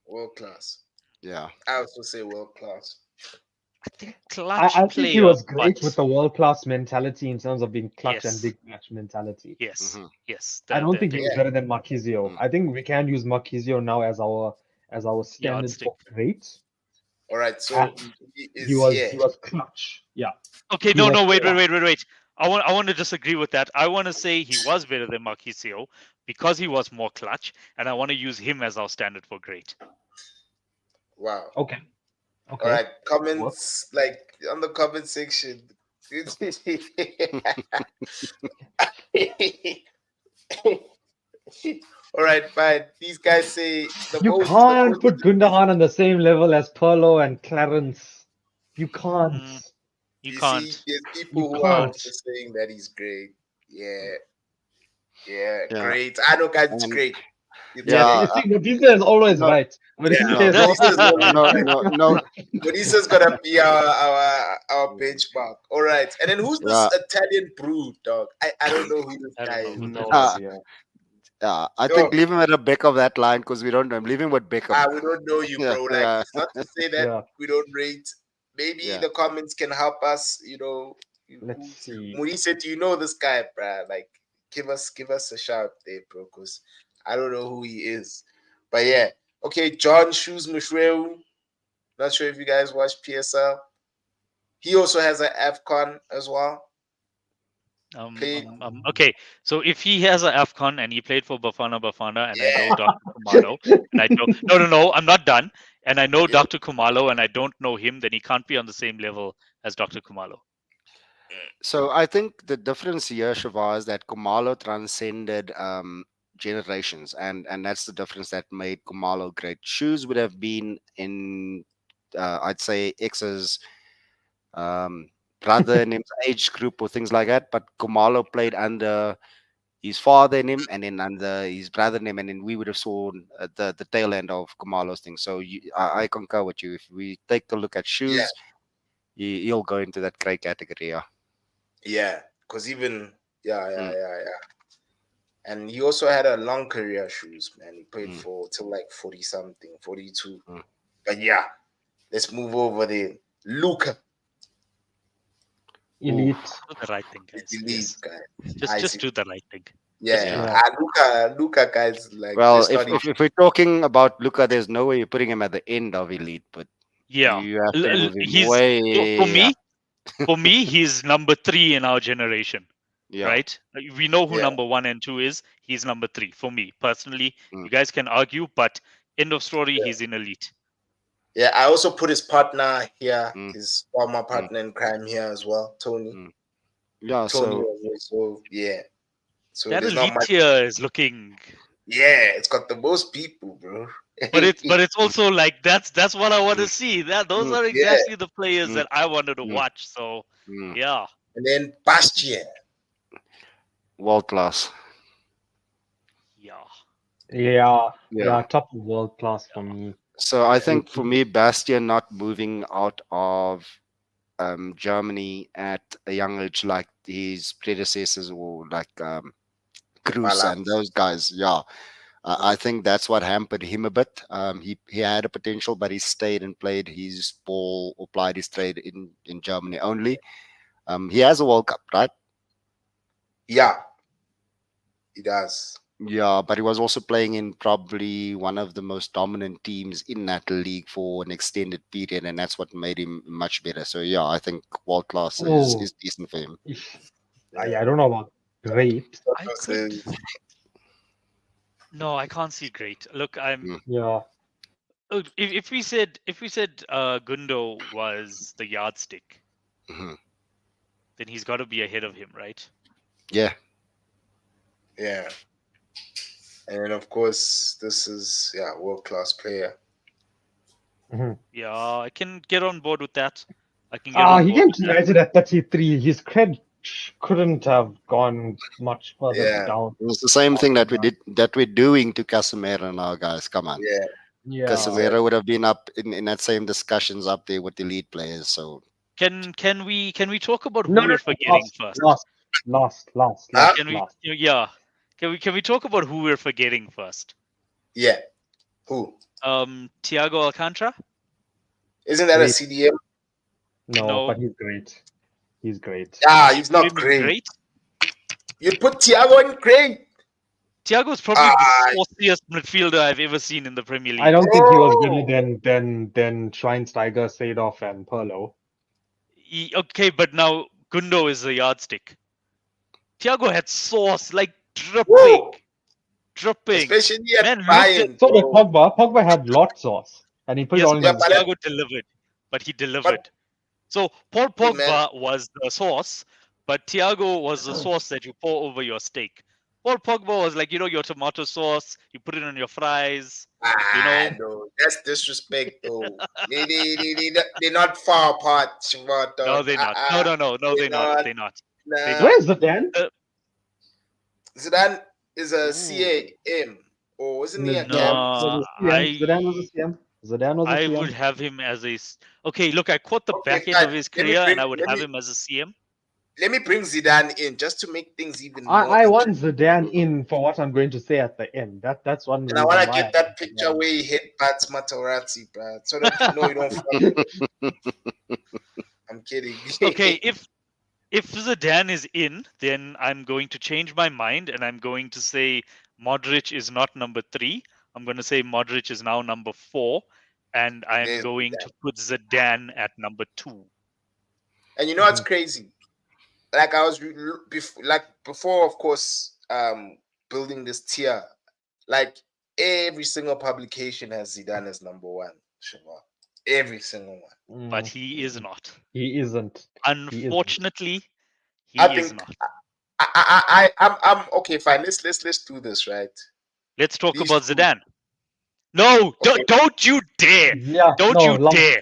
world class. Yeah. I also say world class. I think clutch I think player, he was great but with the world class mentality in terms of being clutch Yes. and big match mentality. yes, Mhm. yes. I don't think he was yeah. better than Marquisio. Mm. I think we can use Marquisio now as our standard Yardstick. for great. All right, so Ah, he is He was yeah. he was clutch. Yeah. Okay, He no, was no, wait. better. I want to disagree with that. I want to say he was better than Marquisio because he was more clutch, and I want to use him as our standard for great. Wow. Okay. Okay. All right, comments like on the comment section. All right, fine. These guys say the You most- can't put Gundogan on the same level as Pirlo and Clarence. You can't. Mm. You You can't. see, there's people You who are can't. also saying that he's great. Yeah, Yeah. great. I know, guys, it's Um, great. It's yeah, You see, Modisa is always no. right. Modisa Yeah, is no, always Modisa's right. No. Modisa's gonna be our benchmark. All right, and then who's this Yeah. Italian brood dog? I don't know who this I don't guy know is. who No Ah. idea. Yeah, I Yo. think leave him at the back of that line because we don't know him. Leave him with Beckham. We don't know you, Yeah, bro. Like, yeah. it's not to say that Yeah. we don't rate. Maybe Yeah. the comments can help us. Let's see. Muri said, "You know this guy, bruh. Like, give us a shout there, bro, because I don't know who he is." But yeah, okay. John Shoes Mushreu. Not sure if you guys watch PSL. He also has an AFCON as well. Played- Okay, so if he has an AFCON and he played for Bafana Bafana, and I Yeah. know Dr. Kumalo, and I know no, I'm not done, and I know Yeah. Dr. Kumalo, and I don't know him, then he can't be on the same level as Dr. Kumalo. So I think the difference here, Shiva, is that Kumalo transcended generations, and that's the difference that made Kumalo great. Shoes would have been in, I'd say, X's brother in his age group or things like that, but Kumalo played under his father in him, and then under his brother in him, and then we would have saw the tail end of Kumalo's thing. So I concur with you. If we take a look at Shoes, he'll go into that great category. Yeah. Yeah, because even yeah. Mm. And he also had a long career, Shoes, man. He played Mm. for till like 40 something, 42. Mm. But yeah, let's move over there. Luca, Elite. Do the right thing, guys. the lead Yes. guy. I Just see. do the right thing. Yeah. Luca guys, like, Well, just not if we're talking about Luca, there's no way you're putting him at the end of elite, but Yeah, you have to move him he's way for me. up. For me, he's number 3 in our generation. Yeah. Right? We know who Yeah. number 1 and 2 is. He's number 3 for me personally. Mm. You guys can argue, but end of story. Yeah. He's in elite. Yeah, I also put his partner here, Mm. his former partner in crime here as well, Tony. Mm. Yeah. Tony So was also, yeah. So That there's not elite much. tier is looking, Yeah, it's got the most people, bro. but it's also like that's what I want to see. Those Mm. are exactly the players Mm. that I wanted to Mm. watch. So mm, yeah, And then Bastian. world class. yeah. Yeah. Yeah. Yeah. Top of world class for me. So I think for me, Bastian not moving out of Germany at a young age like his predecessors or like Cruz and Balance. those guys. Yeah. I think that's what hampered him a bit. He had a potential, but he stayed and played his ball or applied his trade in Germany only. He has a World Cup, right? Yeah, he does. Yeah, but he was also playing in probably one of the most dominant teams in that league for an extended period, and that's what made him much better. So yeah, I think world class Oh. is decent for him. I don't know about great. I Because, could. No, I can't see great. Look, I'm. Yeah. If we said Gundo was the yardstick, Mhm. then he's got to be ahead of him, right? Yeah, yeah. And then, of course, this is, world-class player. Yeah, I can get on board with that. I can get on He board came with to that. United at 33. His cred couldn't have gone much further Yeah. down. it was the same thing that we're doing to Casemiro now, guys. Come on, Yeah. Yeah. Casemiro would have been up in that same discussions up there with the elite players. So Can we talk about who No, we're forgetting first? Last. Can we? Yeah. Can we talk about who we're forgetting first? Yeah. Who? Thiago Alcantara. Isn't that a Great. CDM? No, No. but he's great. He's great. Ah, he's not Maybe great. You put Thiago in great. Thiago's probably Ah. the sauciest midfielder I've ever seen in the Premier League. I don't think he was Oh. better than Schweinsteiger, Seedorf, and Pirlo. Okay, but now Gundo is the yardstick. Thiago had sauce, like dripping. Especially at Man, look Bayern. So did bro. Pogba. Pogba had lots sauce, and he put it Yes, all in yeah, his but Thiago delivered, but he delivered. So Paul Hey, man. Pogba was the sauce, but Thiago was the sauce that you pour over your steak. Paul Pogba was like, your tomato sauce, you put it on your fries. No, that's disrespect, though. They're not far apart, Shimon, No, dog. they're not. No, they're not. They're not. Nah. Where's Zidane? Zidane is a Ooh. CAM, or isn't he a No, cam? Zidane was a CM. Zidane was a I CM. would have him as a. Okay, look, I caught the Okay, back end fine. of his Let me career, and bring- I would let have me- him as a CM. let me bring Zidane in just to make things even more I want interesting. Zidane in for what I'm going to say at the end. That's one And I reason want to why. get that picture where he headbutts Materazzi, bro, so that you know you don't fuck. I'm kidding. Okay, if Zidane is in, then I'm going to change my mind and I'm going to say Modric is not number 3. I'm going to say Modric is now number 4, and I'm There's going Zidane. to put Zidane at number 2. And you know what's crazy? Like I was before, of course, building this tier. Like every single publication has Zidane as number 1. Shiva. Every single one. But he is not. He isn't. Unfortunately, he I is think not. I'm okay. Fine. Let's do this right. Let's talk These about two- Zidane. No, Okay. don't you dare! Yeah. Don't no, you Lam- dare!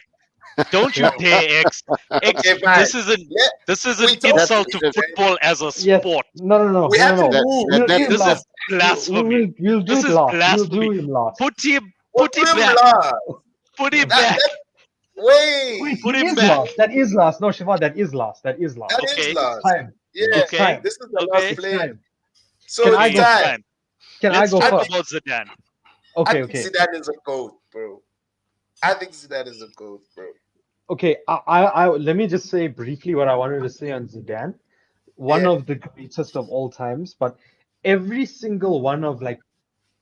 Don't you dare, X. X, Okay, fine. this is an Let- this is we an talk- insult to That's- football as a Yes. sport. No. We have to That- move. that- We'll do him This is last. blasphemy. We'll do This it is last. We'll blasphemy. do him last. Put him Put him back. last. Put him That- back. Wait. Wait, Put he him is back. last. That is last. No, Shiva, that is last. That is last. That is Okay. last. Time. Yeah. It's Okay. time. This is the Okay. last It's play. time. So Can I it's go time. Fine. Can Let's I go talk first? about Zidane. I Okay, think okay. Zidane is a goat, bro. I think Zidane is a goat, bro. Okay, I let me just say briefly what I wanted to say on Zidane. One Yeah. of the greatest of all times, but every single one of like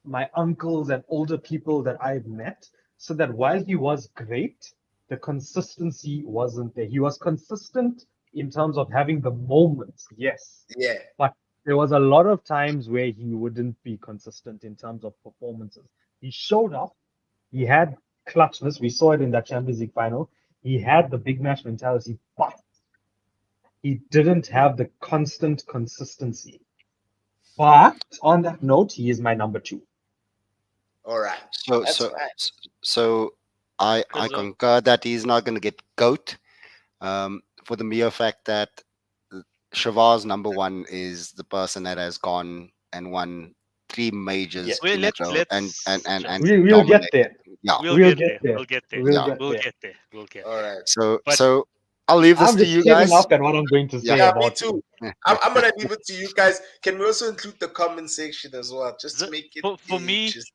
my uncles and older people that I've met, so that while he was great, the consistency wasn't there. He was consistent in terms of having the moments, yes, Yeah. but there was a lot of times where he wouldn't be consistent in terms of performances. He showed up, he had clutchness. We saw it in that Champions League final. He had the big match mentality, but he didn't have the constant consistency. But on that note, he is my number 2. All right. So That's so fine. so I Good luck. concur that he's not going to get GOAT, for the mere fact that Shiva's number 1 is the person that has gone and won 3 majors Yeah. Well, in a let's- row let's and just- We'll get dominate. there. Yeah. We'll We'll get get there. there. We'll get there. We'll Yeah. get We'll there. get there. We'll get All there. right. But- So I'll leave this I'm to just you scared guys. enough at what I'm going to say Yeah, me about too. I'm gonna leave it to you guys. Can we also include the comment section as well, just to The- make it for me- just...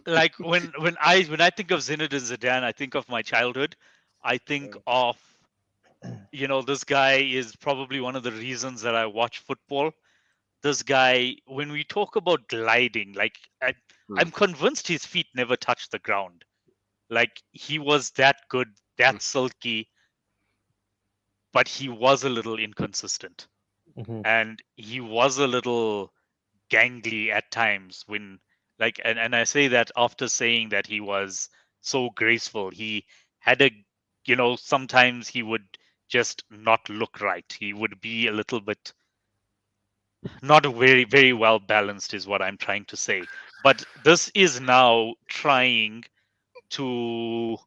Like when I think of Zinedine Zidane, I think of my childhood. I think of this guy is probably one of the reasons that I watch football. This guy, when we talk about gliding, like I'm convinced his feet never touched the ground. Like he was that good, that silky, but he was a little inconsistent. Mhm. And he was a little gangly at times when and I say that after saying that he was so graceful. He had sometimes he would just not look right. He would be a little bit not very, very well balanced is what I'm trying to say. But this is now trying to...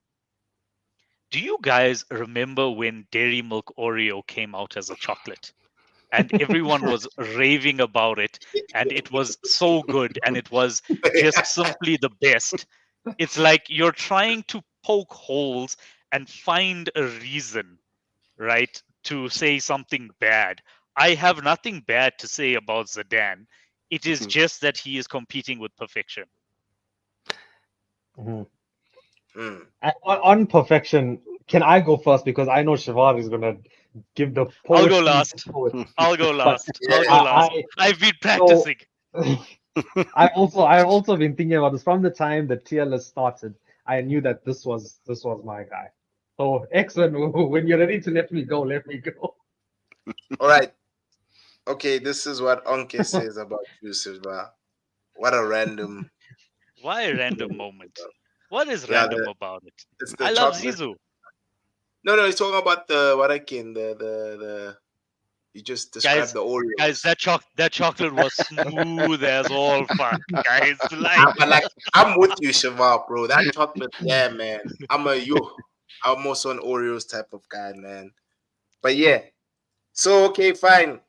Do you guys remember when Dairy Milk Oreo came out as a chocolate? And everyone was raving about it, and it was so good, and it was just simply the best. It's like you're trying to poke holes and find a reason, right, to say something bad. I have nothing bad to say about Zidane. It is just that he is competing with perfection. Mhm. Mm. On perfection, can I go first? Because I know Shivar is going to give the I'll go poetry last. to I'll go last. Yeah. I'll go last. I've been practicing. I've also been thinking about this from the time the tier list started. I knew that this was my guy. So excellent. When you're ready to let me go, let me go. All right. Okay, this is what Onke says about you, Silva. What a random... Why a random moment? What is Yeah, random about it? It's the I love chocolate. Zizou. No, he's talking about the you just described Guys, the Oreos. Guys, that chocolate was smooth as all fuck, guys. Like, I'm with you, Shiva, bro. That chocolate, yeah, man. I'm also an Oreos type of guy, man. But yeah. So okay, fine.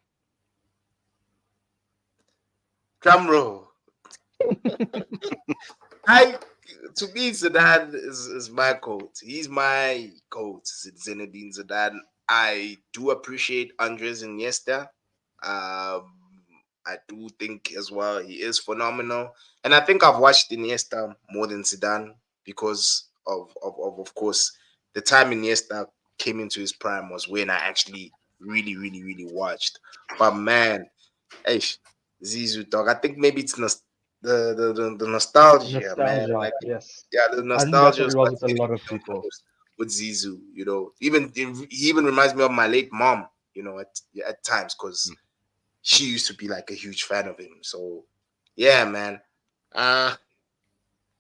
Drum roll. To me, Zidane is my coach. He's my coach, Zinedine Zidane. I do appreciate Andres Iniesta. I do think as well he is phenomenal, and I think I've watched Iniesta more than Zidane because of course the time Iniesta came into his prime was when I actually really watched. But man, hey, Zizou dog, I think maybe it's the nostalgia, man. Nostalgia, Like yes. yeah, the I think that's nostalgia what it is was what's with a hitting lot of me the people. most with Zizou. You know, he even reminds me of my late mom. You know, at times because she used to be like a huge fan of him. So yeah, man. Uh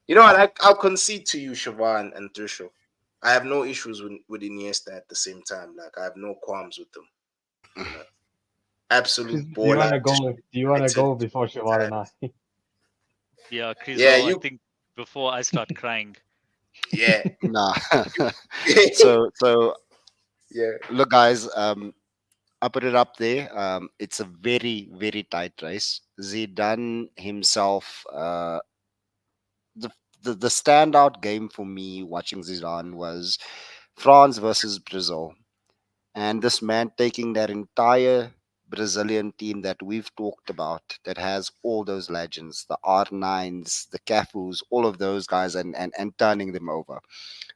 you know what? I'll concede to you, Siobhan and Trisha. I have no issues with Iniesta at the same time. Like I have no qualms with them. You know, Chris, absolute do you baller. wanna go? Do you wanna Distributed go before Shivar and times. I? Yeah, Yeah, Krizal, I you. think before I start crying. Yeah, Nah. you. so Yeah. look, guys. I put it up there. It's a very tight race. Zidane himself. The, the standout game for me watching Zidane was France versus Brazil, and this man taking that entire Brazilian team that we've talked about, that has all those legends, the R9s, the Cafus, all of those guys, and turning them over.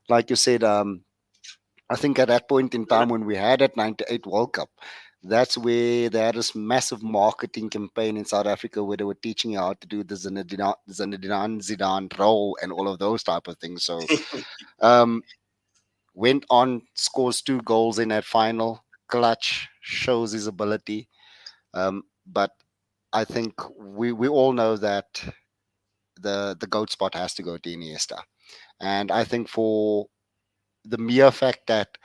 Like you said, I think at that point in time when we had that 98 World Cup, that's where they had this massive marketing campaign in South Africa where they were teaching you how to do the Zinedine Zidane role and all of those type of things. So um, went on, scores 2 goals in that final, clutch, shows his ability. But I think we all know that the goat spot has to go to Iniesta. And I think for the mere fact that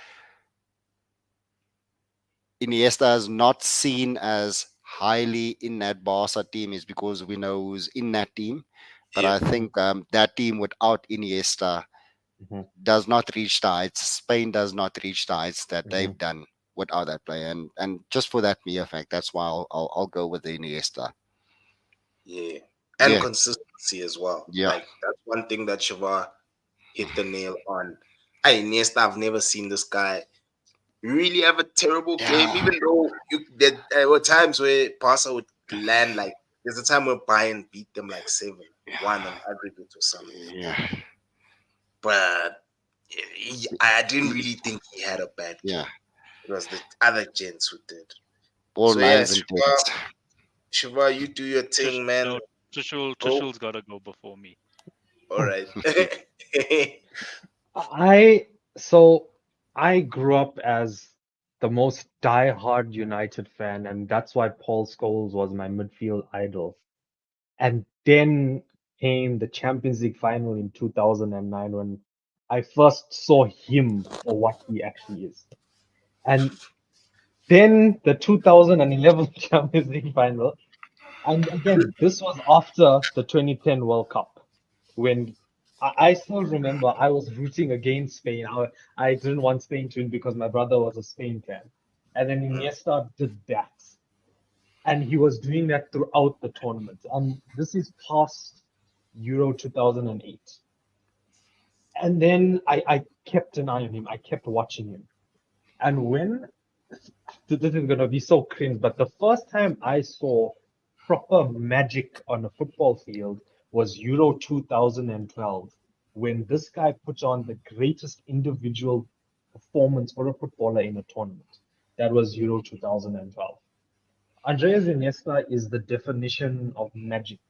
Iniesta is not seen as highly in that Barca team is because we know who's in that team. But Yeah. I think that team without Iniesta Mhm, does not reach the heights. Spain does not reach the heights that mhm. they've done without that player. And just for that mere fact, that's why I'll go with the Iniesta. Yeah. And Yeah, consistency as well. yeah, Like that's one thing that Shiva hit the nail on. I Iniesta, I've never seen this guy really have a terrible game, yeah, even though there were times where Barca would land like there's a time where Bayern beat them like 7-1 on aggregate or something. yeah, But I didn't really think he had a bad yeah. game. It was the other gents who did. All So yeah, nines and tens. Shiva, you do your thing, man. No, Bro, Trishul's got to go before me. all right. I so I grew up as the most die-hard United fan, and that's why Paul Scholes was my midfield idol. And then came the Champions League final in 2009 when I first saw him for what he actually is. And then the 2011 Champions League final. And again, this was after the 2010 World Cup when I still remember I was rooting against Spain. I didn't want Spain to win because my brother was a Spain fan. And then Iniesta did that. And he was doing that throughout the tournament. And this is past Euro 2008. And then I kept an eye on him. I kept watching him. And when this is going to be so cringe, but the first time I saw proper magic on a football field was Euro 2012, when this guy put on the greatest individual performance for a footballer in a tournament. That was Euro 2012. Andreas Iniesta is the definition of magic.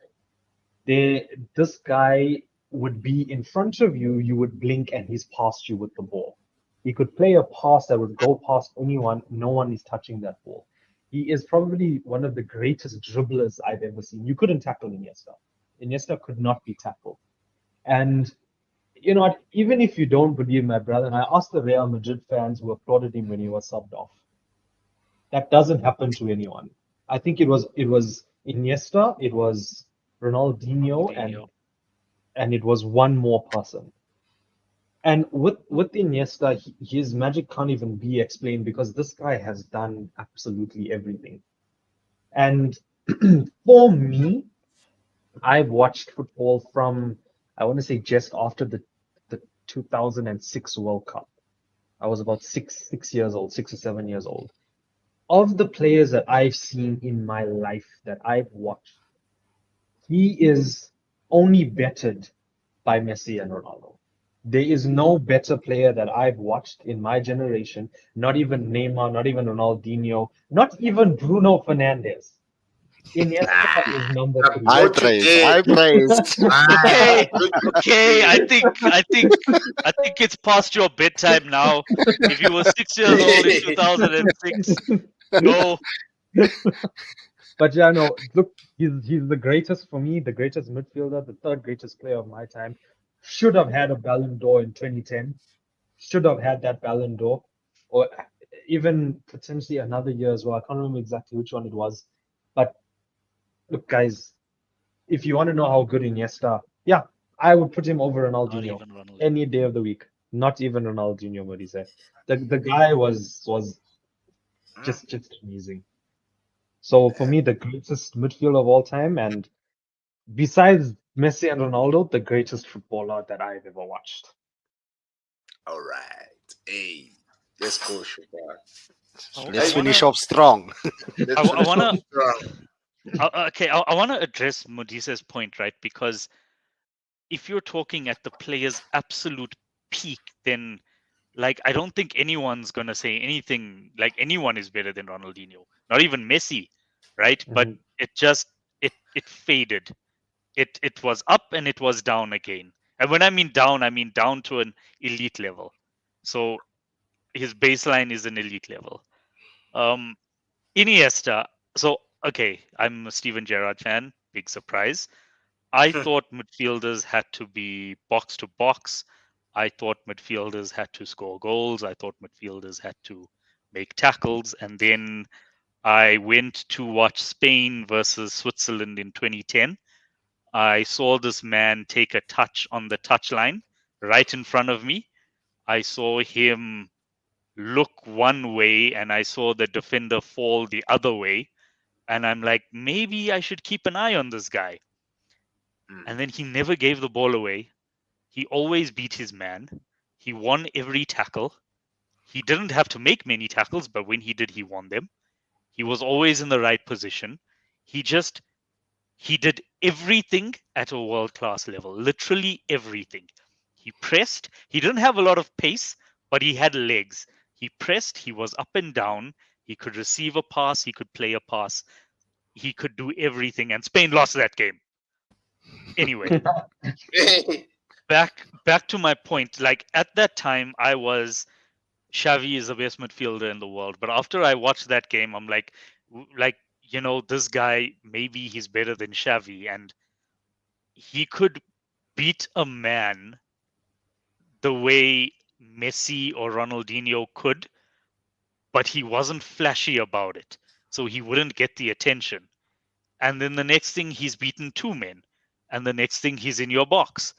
This guy would be in front of you, you would blink, and he's past you with the ball. He could play a pass that would go past anyone, no one is touching that ball. He is probably one of the greatest dribblers I've ever seen. You couldn't tackle Iniesta. Iniesta could not be tackled. And you know what? Even if you don't believe my brother, and I asked the Real Madrid fans who applauded him when he was subbed off, that doesn't happen to anyone. I think it was Iniesta, it was Ronaldinho, Ronaldinho. and it was one more person. And with Iniesta, his magic can't even be explained because this guy has done absolutely everything. And for me, I've watched football from I want to say just after the 2006 World Cup. I was about 6 years old, 6 or 7 years old. Of the players that I've seen in my life that I've watched, he is only bettered by Messi and Ronaldo. There is no better player that I've watched in my generation, not even Neymar, not even Ronaldinho, not even Bruno Fernandes. Iniesta is number three. High Don't you praise. dare. High praise. Okay, Don't you okay. dare. I think it's past your bedtime now. If you were 6 years old in 2006, no. But yeah, no, look, he's the greatest for me, the greatest midfielder, the third greatest player of my time. Should have had a Ballon d'Or in 2010. Should have had that Ballon d'Or, or even potentially another year as well. I can't remember exactly which one it was. But look, guys, if you want to know how good Iniesta, yeah, I would put him over Not Ronaldinho even Ronaldo. any day of the week. Not even Ronaldinho, Maurice. The guy was just amazing. So for me, the greatest midfielder of all time, and besides Messi and Ronaldo, the greatest footballer that I've ever watched. All right. Hey, let's go, Shuba. Let's I finish wanna- off strong. Let's I finish wanna- off strong. Okay, I want to address Modisa's point, right? Because if you're talking at the player's absolute peak, then like I don't think anyone's gonna say anything like anyone is better than Ronaldinho, not even Messi, right? But Mhm. it just it faded. It was up and it was down again. And when I mean down to an elite level. So his baseline is an elite level. Iniesta. So okay, I'm a Steven Gerrard fan. Big surprise. I thought midfielders had to be box to box. I thought midfielders had to score goals. I thought midfielders had to make tackles. And then I went to watch Spain versus Switzerland in 2010. I saw this man take a touch on the touchline right in front of me. I saw him look one way and I saw the defender fall the other way. And I'm like, maybe I should keep an eye on this guy. And then he never gave the ball away. He always beat his man. He won every tackle. He didn't have to make many tackles, but when he did, he won them. He was always in the right position. He did everything at a world class level, literally everything. He pressed. He didn't have a lot of pace, but he had legs. He pressed. He was up and down. He could receive a pass. He could play a pass. He could do everything. And Spain lost that game. Anyway, back to my point. Like at that time, I was Xavi is the best midfielder in the world. But after I watched that game, I'm like, this guy, maybe he's better than Xavi. And he could beat a man the way Messi or Ronaldinho could, but he wasn't flashy about it. So he wouldn't get the attention. And then the next thing, he's beaten two men. And the next thing, he's in your box.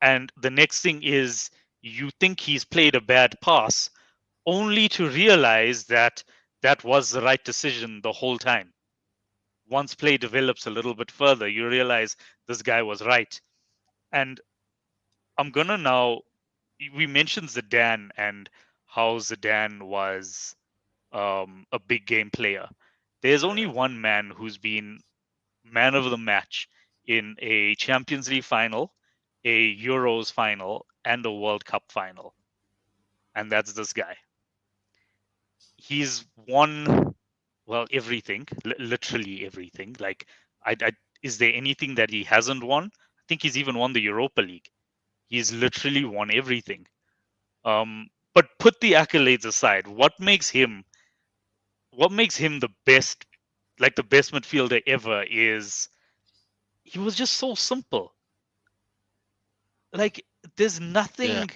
And the next thing is you think he's played a bad pass, only to realize that that was the right decision the whole time. Once play develops a little bit further, you realize this guy was right. And I'm gonna now, we mentioned Zidane and how Zidane was a big game player. There's only one man who's been man of the match in a Champions League final, a Euros final, and a World Cup final. And that's this guy. He's won, well, everything, literally everything. Like, is there anything that he hasn't won? I think he's even won the Europa League. He's literally won everything. But put the accolades aside. What makes him the best, like the best midfielder ever, is he was just so simple. Like, there's nothing.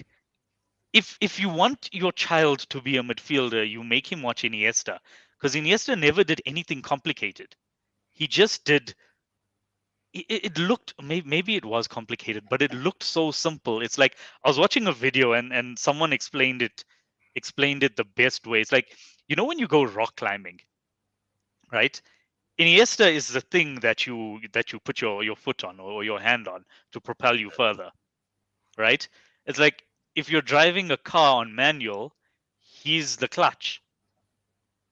If you want your child to be a midfielder, you make him watch Iniesta, because Iniesta never did anything complicated. He just did. It looked, maybe it was complicated, but it looked so simple. It's like I was watching a video and someone explained it the best way. It's like, when you go rock climbing, right? Iniesta is the thing that you put your foot on or your hand on to propel you further, right? It's like if you're driving a car on manual, he's the clutch.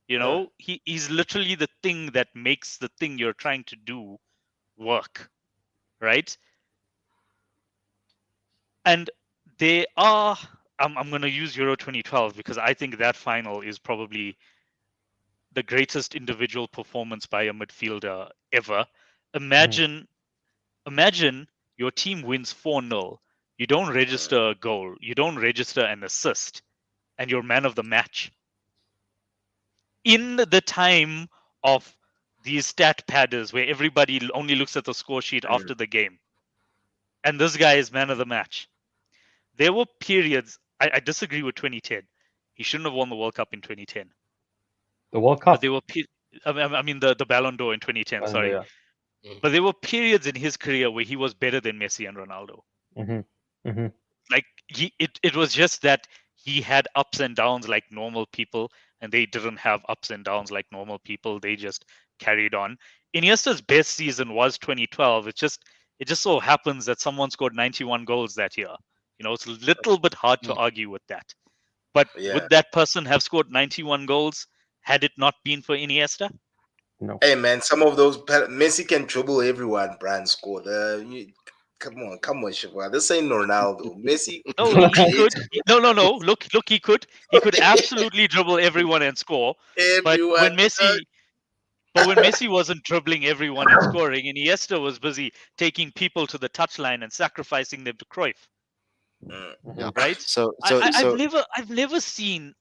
You know, he's literally the thing that makes the thing you're trying to do work, right? And they are. I'm going to use Euro 2012 because I think that final is probably the greatest individual performance by a midfielder ever. Imagine your team wins 4-0. You don't register a goal. You don't register an assist, and you're man of the match. In the time of these stat padders where everybody only looks at the score sheet after the game, and this guy is man of the match. There were periods. I disagree with 2010. He shouldn't have won the World Cup in 2010. The World But Cup. there were, I mean, the Ballon d'Or in 2010. Sorry, Yeah. but there were periods in his career where he was better than Messi and Ronaldo. Like it was just that he had ups and downs like normal people, and they didn't have ups and downs like normal people. They just carried on. Iniesta's best season was 2012. It just so happens that someone scored 91 goals that year. You know, it's a little bit hard to argue with that. But would that person have scored 91 goals had it not been for Iniesta? No. Hey man, some of those Messi can dribble everyone. Brand scored. Come on, Shiva. This ain't Ronaldo. Messi. No, he could. No. Look, he could. He could absolutely dribble everyone and score. But when Messi wasn't dribbling everyone and scoring, Iniesta was busy taking people to the touchline and sacrificing them to Cruyff. Yeah. Right? I've never seen.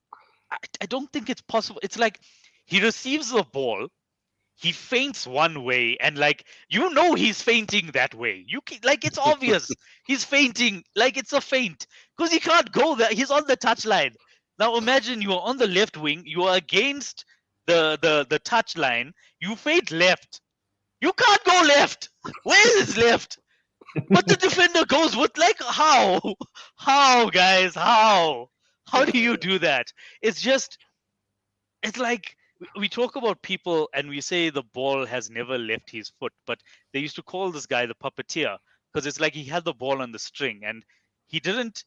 I don't think it's possible. It's like he receives the ball, he feints one way, and like he's fainting that way. It's obvious he's fainting. Like it's a feint because he can't go there. He's on the touchline. Now imagine you are on the left wing. You are against the touchline. You feint left. You can't go left. Where is left? But the defender goes with how guys, how do you do that? It's like we talk about people and we say the ball has never left his foot, but they used to call this guy the puppeteer because it's like he had the ball on the string and he didn't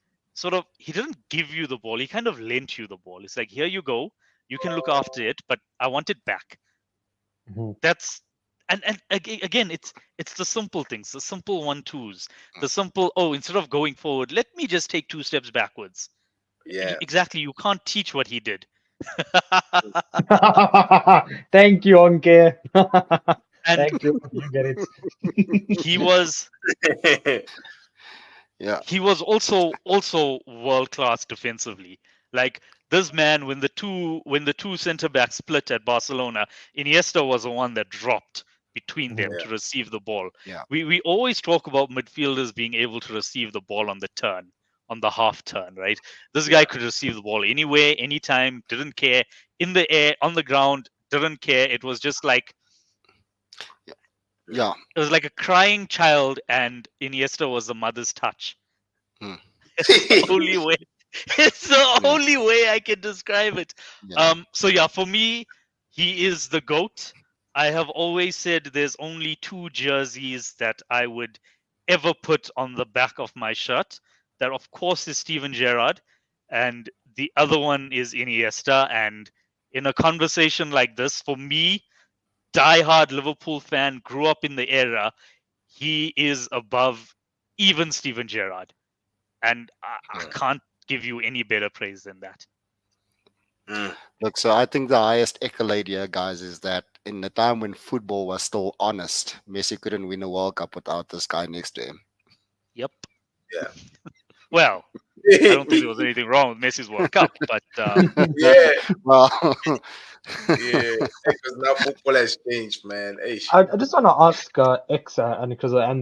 give you the ball. He kind of lent you the ball. It's like, here you go. You can look after it, but I want it back. That's and again, it's the simple things, the simple 1-2s, the simple, instead of going forward, let me just take 2 steps backwards. Yeah, exactly. You can't teach what he did. Thank you, Onke. And thank you. You get it. He was Yeah. He was also world class defensively. Like this man, when the two center backs split at Barcelona, Iniesta was the one that dropped between them to receive the ball. Yeah. We always talk about midfielders being able to receive the ball on the turn, on the half turn, right? This guy could receive the ball anywhere, anytime, didn't care, in the air, on the ground, didn't care. It was just like Yeah. it was like a crying child, and Iniesta was the mother's touch. It's the only way. It's the only way I can describe it. Yeah. So yeah, for me, he is the GOAT. I have always said there's only 2 jerseys that I would ever put on the back of my shirt. That, of course, is Steven Gerrard, and the other one is Iniesta. And in a conversation like this, for me, diehard Liverpool fan, grew up in the era, he is above even Steven Gerrard. And I can't give you any better praise than that. Look, so I think the highest accolade here, guys, is that in the time when football was still honest, Messi couldn't win a World Cup without this guy next to him. Yep. Yeah. Well, I don't think there was anything wrong with Messi's World Cup, but yeah, Well, yeah, because now football has changed, man. Hey, I just want to ask X and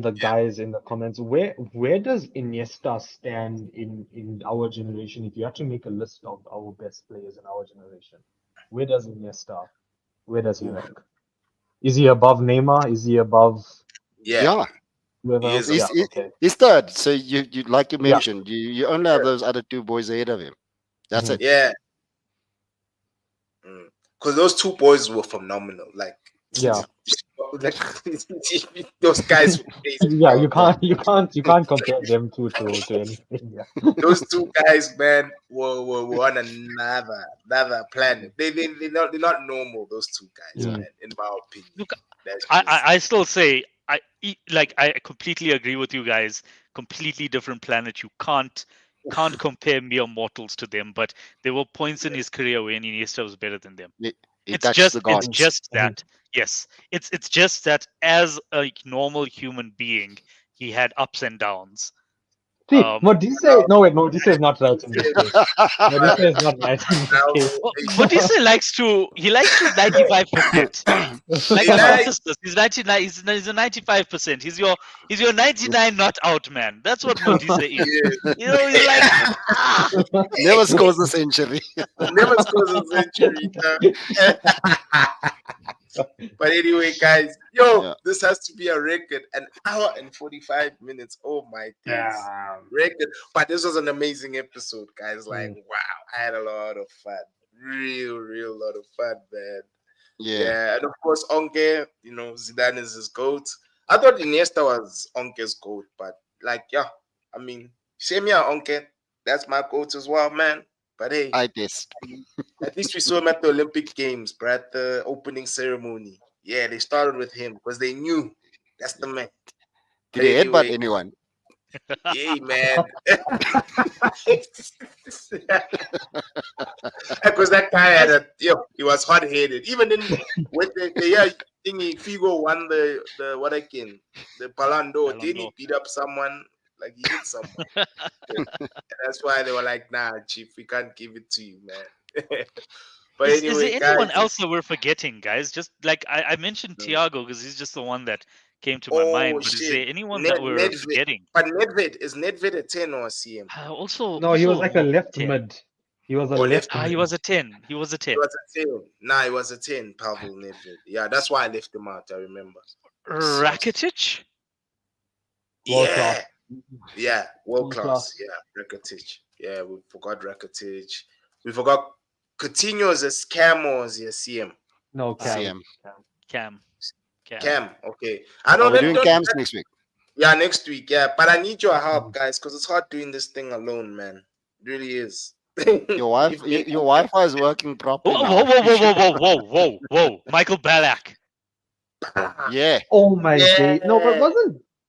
the guys in the comments, where does Iniesta stand in our generation? If you had to make a list of our best players in our generation, where does he rank? Is he above Neymar? Is he above yeah. whoever He else? is. Yeah, okay. He's third. So you like you mentioned, you only have those other 2 boys ahead of him. That's it. Yeah. Because those 2 boys were phenomenal. Like, Yeah. Like, those guys were crazy. Yeah, bro. you can't compare them two to anything. Yeah. Those two guys, man, were on another planet. They're not normal. Those two guys, Yeah. man. In my opinion, Look, that's I still say I completely agree with you guys. Completely different planet. You can't compare mere mortals to them. But there were points in his career when Iniesta was better than them. He It's touches the just gods. that. Yes, it's just that as a normal human being, he had ups and downs. See, Um, Modise. No, wait, Modise is not right in this case. Modise is not right in this Now, case. Modise likes to 95%. Like He my likes- sisters, he's 99. He's a 95%. He's your 99 not out man. That's what Modise is. yeah, You know, he's like Never scores a century. never scores a century. But anyway, guys, Yeah. this has to be a record. An hour and 45 minutes. Oh my days. Record. But this was an amazing episode, guys. Like, wow, I had a lot of fun. Real lot of fun, man. Yeah. Yeah, and of course, Onke, Zidane is his GOAT. I thought Iniesta was Onke's GOAT, but like, I mean, same here, Onke. That's my GOAT as well, man. But hey, I guess. at least we saw him at the Olympic Games, bro, at the opening ceremony. Yeah, they started with him because they knew that's the man. Did he headbutt Anyway. anyone? Yeah, man. Because that guy had he was hot headed. Even in when the thingy Figo won the Palando, didn't he beat up someone? Like he hit someone. And that's why they were like, nah, Chief, we can't give it to you, man. But is anyway, there anyone guys, else that we're forgetting, guys? Just like I mentioned Thiago because he's just the one that came to my mind. But is shit. there anyone that we're Nedved. forgetting? But is Nedved a 10 or a CM? Also, No, he was also like a left 10. mid. He was a Oh, left. He was a 10. He was a 10. He was a 10. Nah, he was a 10, Pavel Nedved. Yeah, that's why I left him out. I remember. Rakitic? World Yeah. class. Yeah, world World class. class. Yeah, Rakitic. Yeah, we forgot Rakitic. We forgot Coutinho as a scam or as a CM. No, Cam. Cam. Cam, okay. I know We're doing cams next week. Yeah, next week. Yeah, but I need your help, guys, because it's hard doing this thing alone, man. It really is. Your Wi-Fi is working properly. Whoa, now. whoa. Michael Ballack. Yeah. Oh my Yeah. god. No, but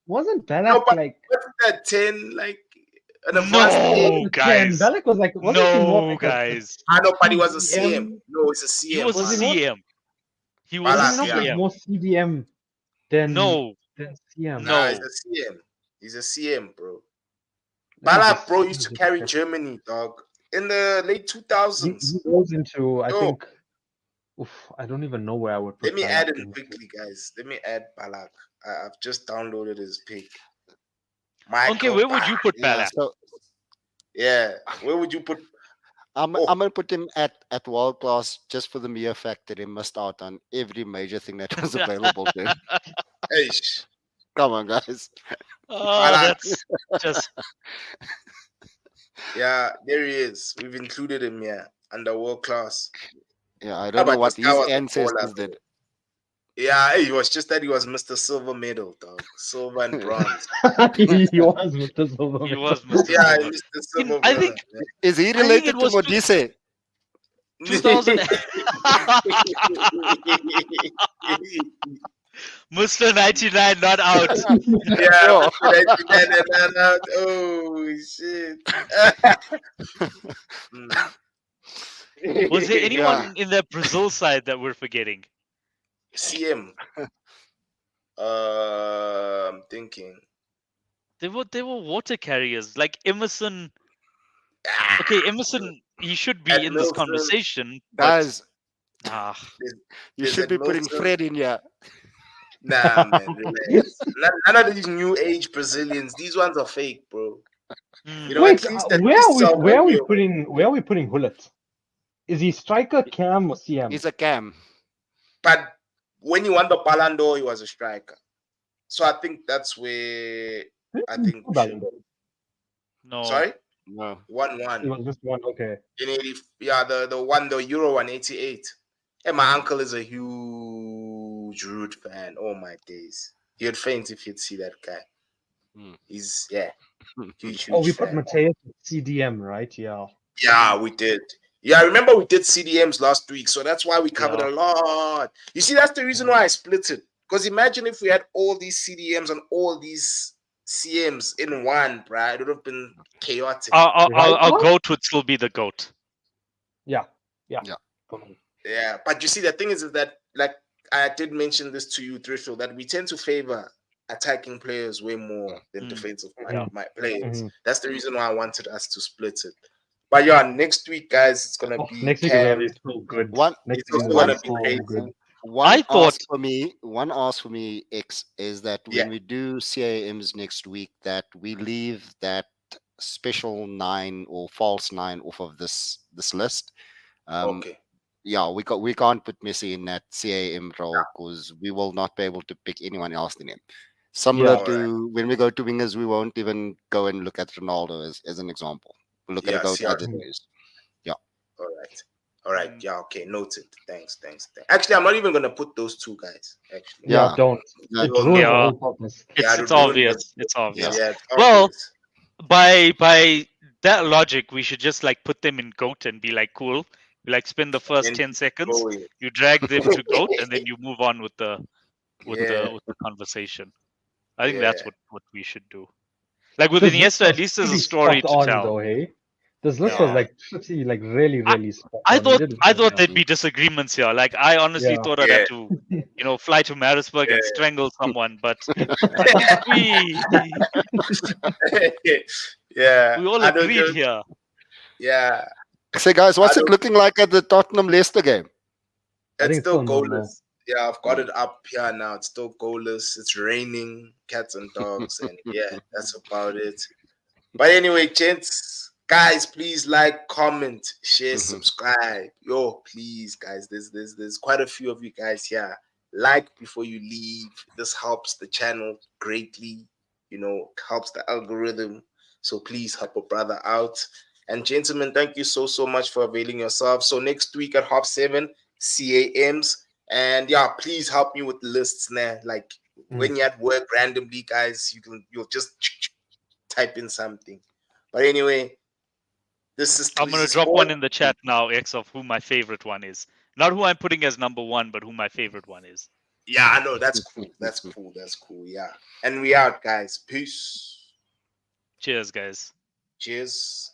wasn't Ballack No, but- like What's that 10? Like an advanced No, 10? guys. Ballack was like wasn't he more No, like guys. I know, but he was a CDM? CM. No, it's a CM. He was a Was he not? CM. He was Ballack, a not yeah. like CM. more CDM than No. CM? No. Nah, he's a CM. He's a CM, bro. Ballack, bro, used to carry Germany, dog. In the late He 2000s. goes into I Yo. think. I don't even know where I would put Let me Ballack add it in. quickly, guys. Let me add Ballack. I've just downloaded his pic. Okay, where would you put Yeah, Ballack? so Yeah, where would you put? I'm Oh. gonna put him at world class just for the mere fact that he missed out on every major thing that was available to him. Hey, Come on, guys. Oh, that's just yeah, there he is. We've included him here under world class. Yeah, I don't know but what this guy his was a ancestors baller, did. Yeah, it was just that he was Mr. Silver Medal, dog. Silver and bronze. He was Mr. Silver. he was Mr. Yeah, Silver. Mr. Silver. I think- Is he think related it to was Modise? 2000 Mr. 99 not out. Yeah, Yo. oh shit. Was there anyone Yeah. in that Brazil side that we're forgetting? CM? I'm thinking. They were water carriers like Emerson. Okay, Emerson, he should be At in this Milton. conversation. But, Guys, you Is should it be putting Milton? Fred in here. Nah, man, relax. None of these new age Brazilians. These ones are fake, bro. You know, Wait, at least that where this are we Salvador- putting Hullet? Is he striker, Cam, or CM? He's a cam. But when he won the Ballon d'Or, he was a striker. So I think that's where I think we should. no. Sorry, No. It 1-1 was just one. Okay. in 80. Yeah, the one, the Euro 188. And my uncle is a huge huge Rude fan. Oh my days. You'd faint if you'd see that guy. Hmm. He's huge Oh, we fan. put Mateus at CDM, right? Yeah. Yeah, we did. Yeah, I remember we did CDMs last week, so that's why we covered Yeah. a lot. You see, that's the reason why I split it. Because imagine if we had all these CDMs and all these CMs in one, bruh. It would have been chaotic. Our now? goat would still be the goat. Yeah. Yeah. Yeah, but you see, the thing is that, like, I did mention this to you, Threshold, that we tend to favor attacking players way more than Mm. defensive Yeah. players. Mhm. That's the reason why I wanted us to split it. But yeah, next week, guys, it's gonna Oh, be next week is gonna Cam. be so good. One- Next It's week is also gonna gonna be be so crazy. good. I thought- One ask for me, X, is that Yeah. when we do CAMs next week, that we leave that special 9 or false 9 off of this list. Okay. Yeah, we can't put Messi in that CAM role because we will not be able to pick anyone else in him. Similar Yeah. to when we go to wingers, we won't even go and look at Ronaldo as an example. We'll look at Yeah, a goat CR. as it is. All right. Yeah, okay. Noted. Thanks. Actually, I'm not even gonna put those two guys. Actually. Yeah. Don't. That- It ruins the Yeah. whole purpose. Yeah, It's it ruined obvious. It's obvious. Yeah, it's Well, obvious. By that logic, we should just like put them in goat and be like, cool. We like spend the first Then 10 seconds, Going. you drag them to goat, and then you move on with the Yeah. conversation. I think that's Yeah. what we should do. Like with This Iniesta, list at was least there's a pretty story to spot on, tell. though, hey? This list Yeah. was like pretty, like really, really spot I on. We thought did I really thought well. there'd be disagreements here. Like I honestly Yeah. thought I'd have to, fly to Marisburg and Yeah. strangle someone, but I think Yeah. we all I don't agreed know. here. Yeah. So, guys, what's I it don't- looking like at the Tottenham Leicester game? I It's think still still no, goalless. Yeah, I've got it up here now. It's still goalless. It's raining, cats and dogs, and yeah, that's about it. But anyway, gents, guys, please like, comment, share, Mhm. subscribe. Yo, please, guys. There's quite a few of you guys here. Like before you leave. This helps the channel greatly. Helps the algorithm. So please help a brother out. And gentlemen, thank you so much for availing yourselves. So next week at 7:30, CAMs. And yeah, please help me with the lists now. Like when you're at work randomly, guys, you'll just type in something. But anyway, this is I'm gonna drop one in the chat now, X, of who my favorite one is. Not who I'm putting as number one, but who my favorite one is. Yeah, I know. That's cool. That's cool. Yeah. And we out, guys. Peace. Cheers, guys. Cheers.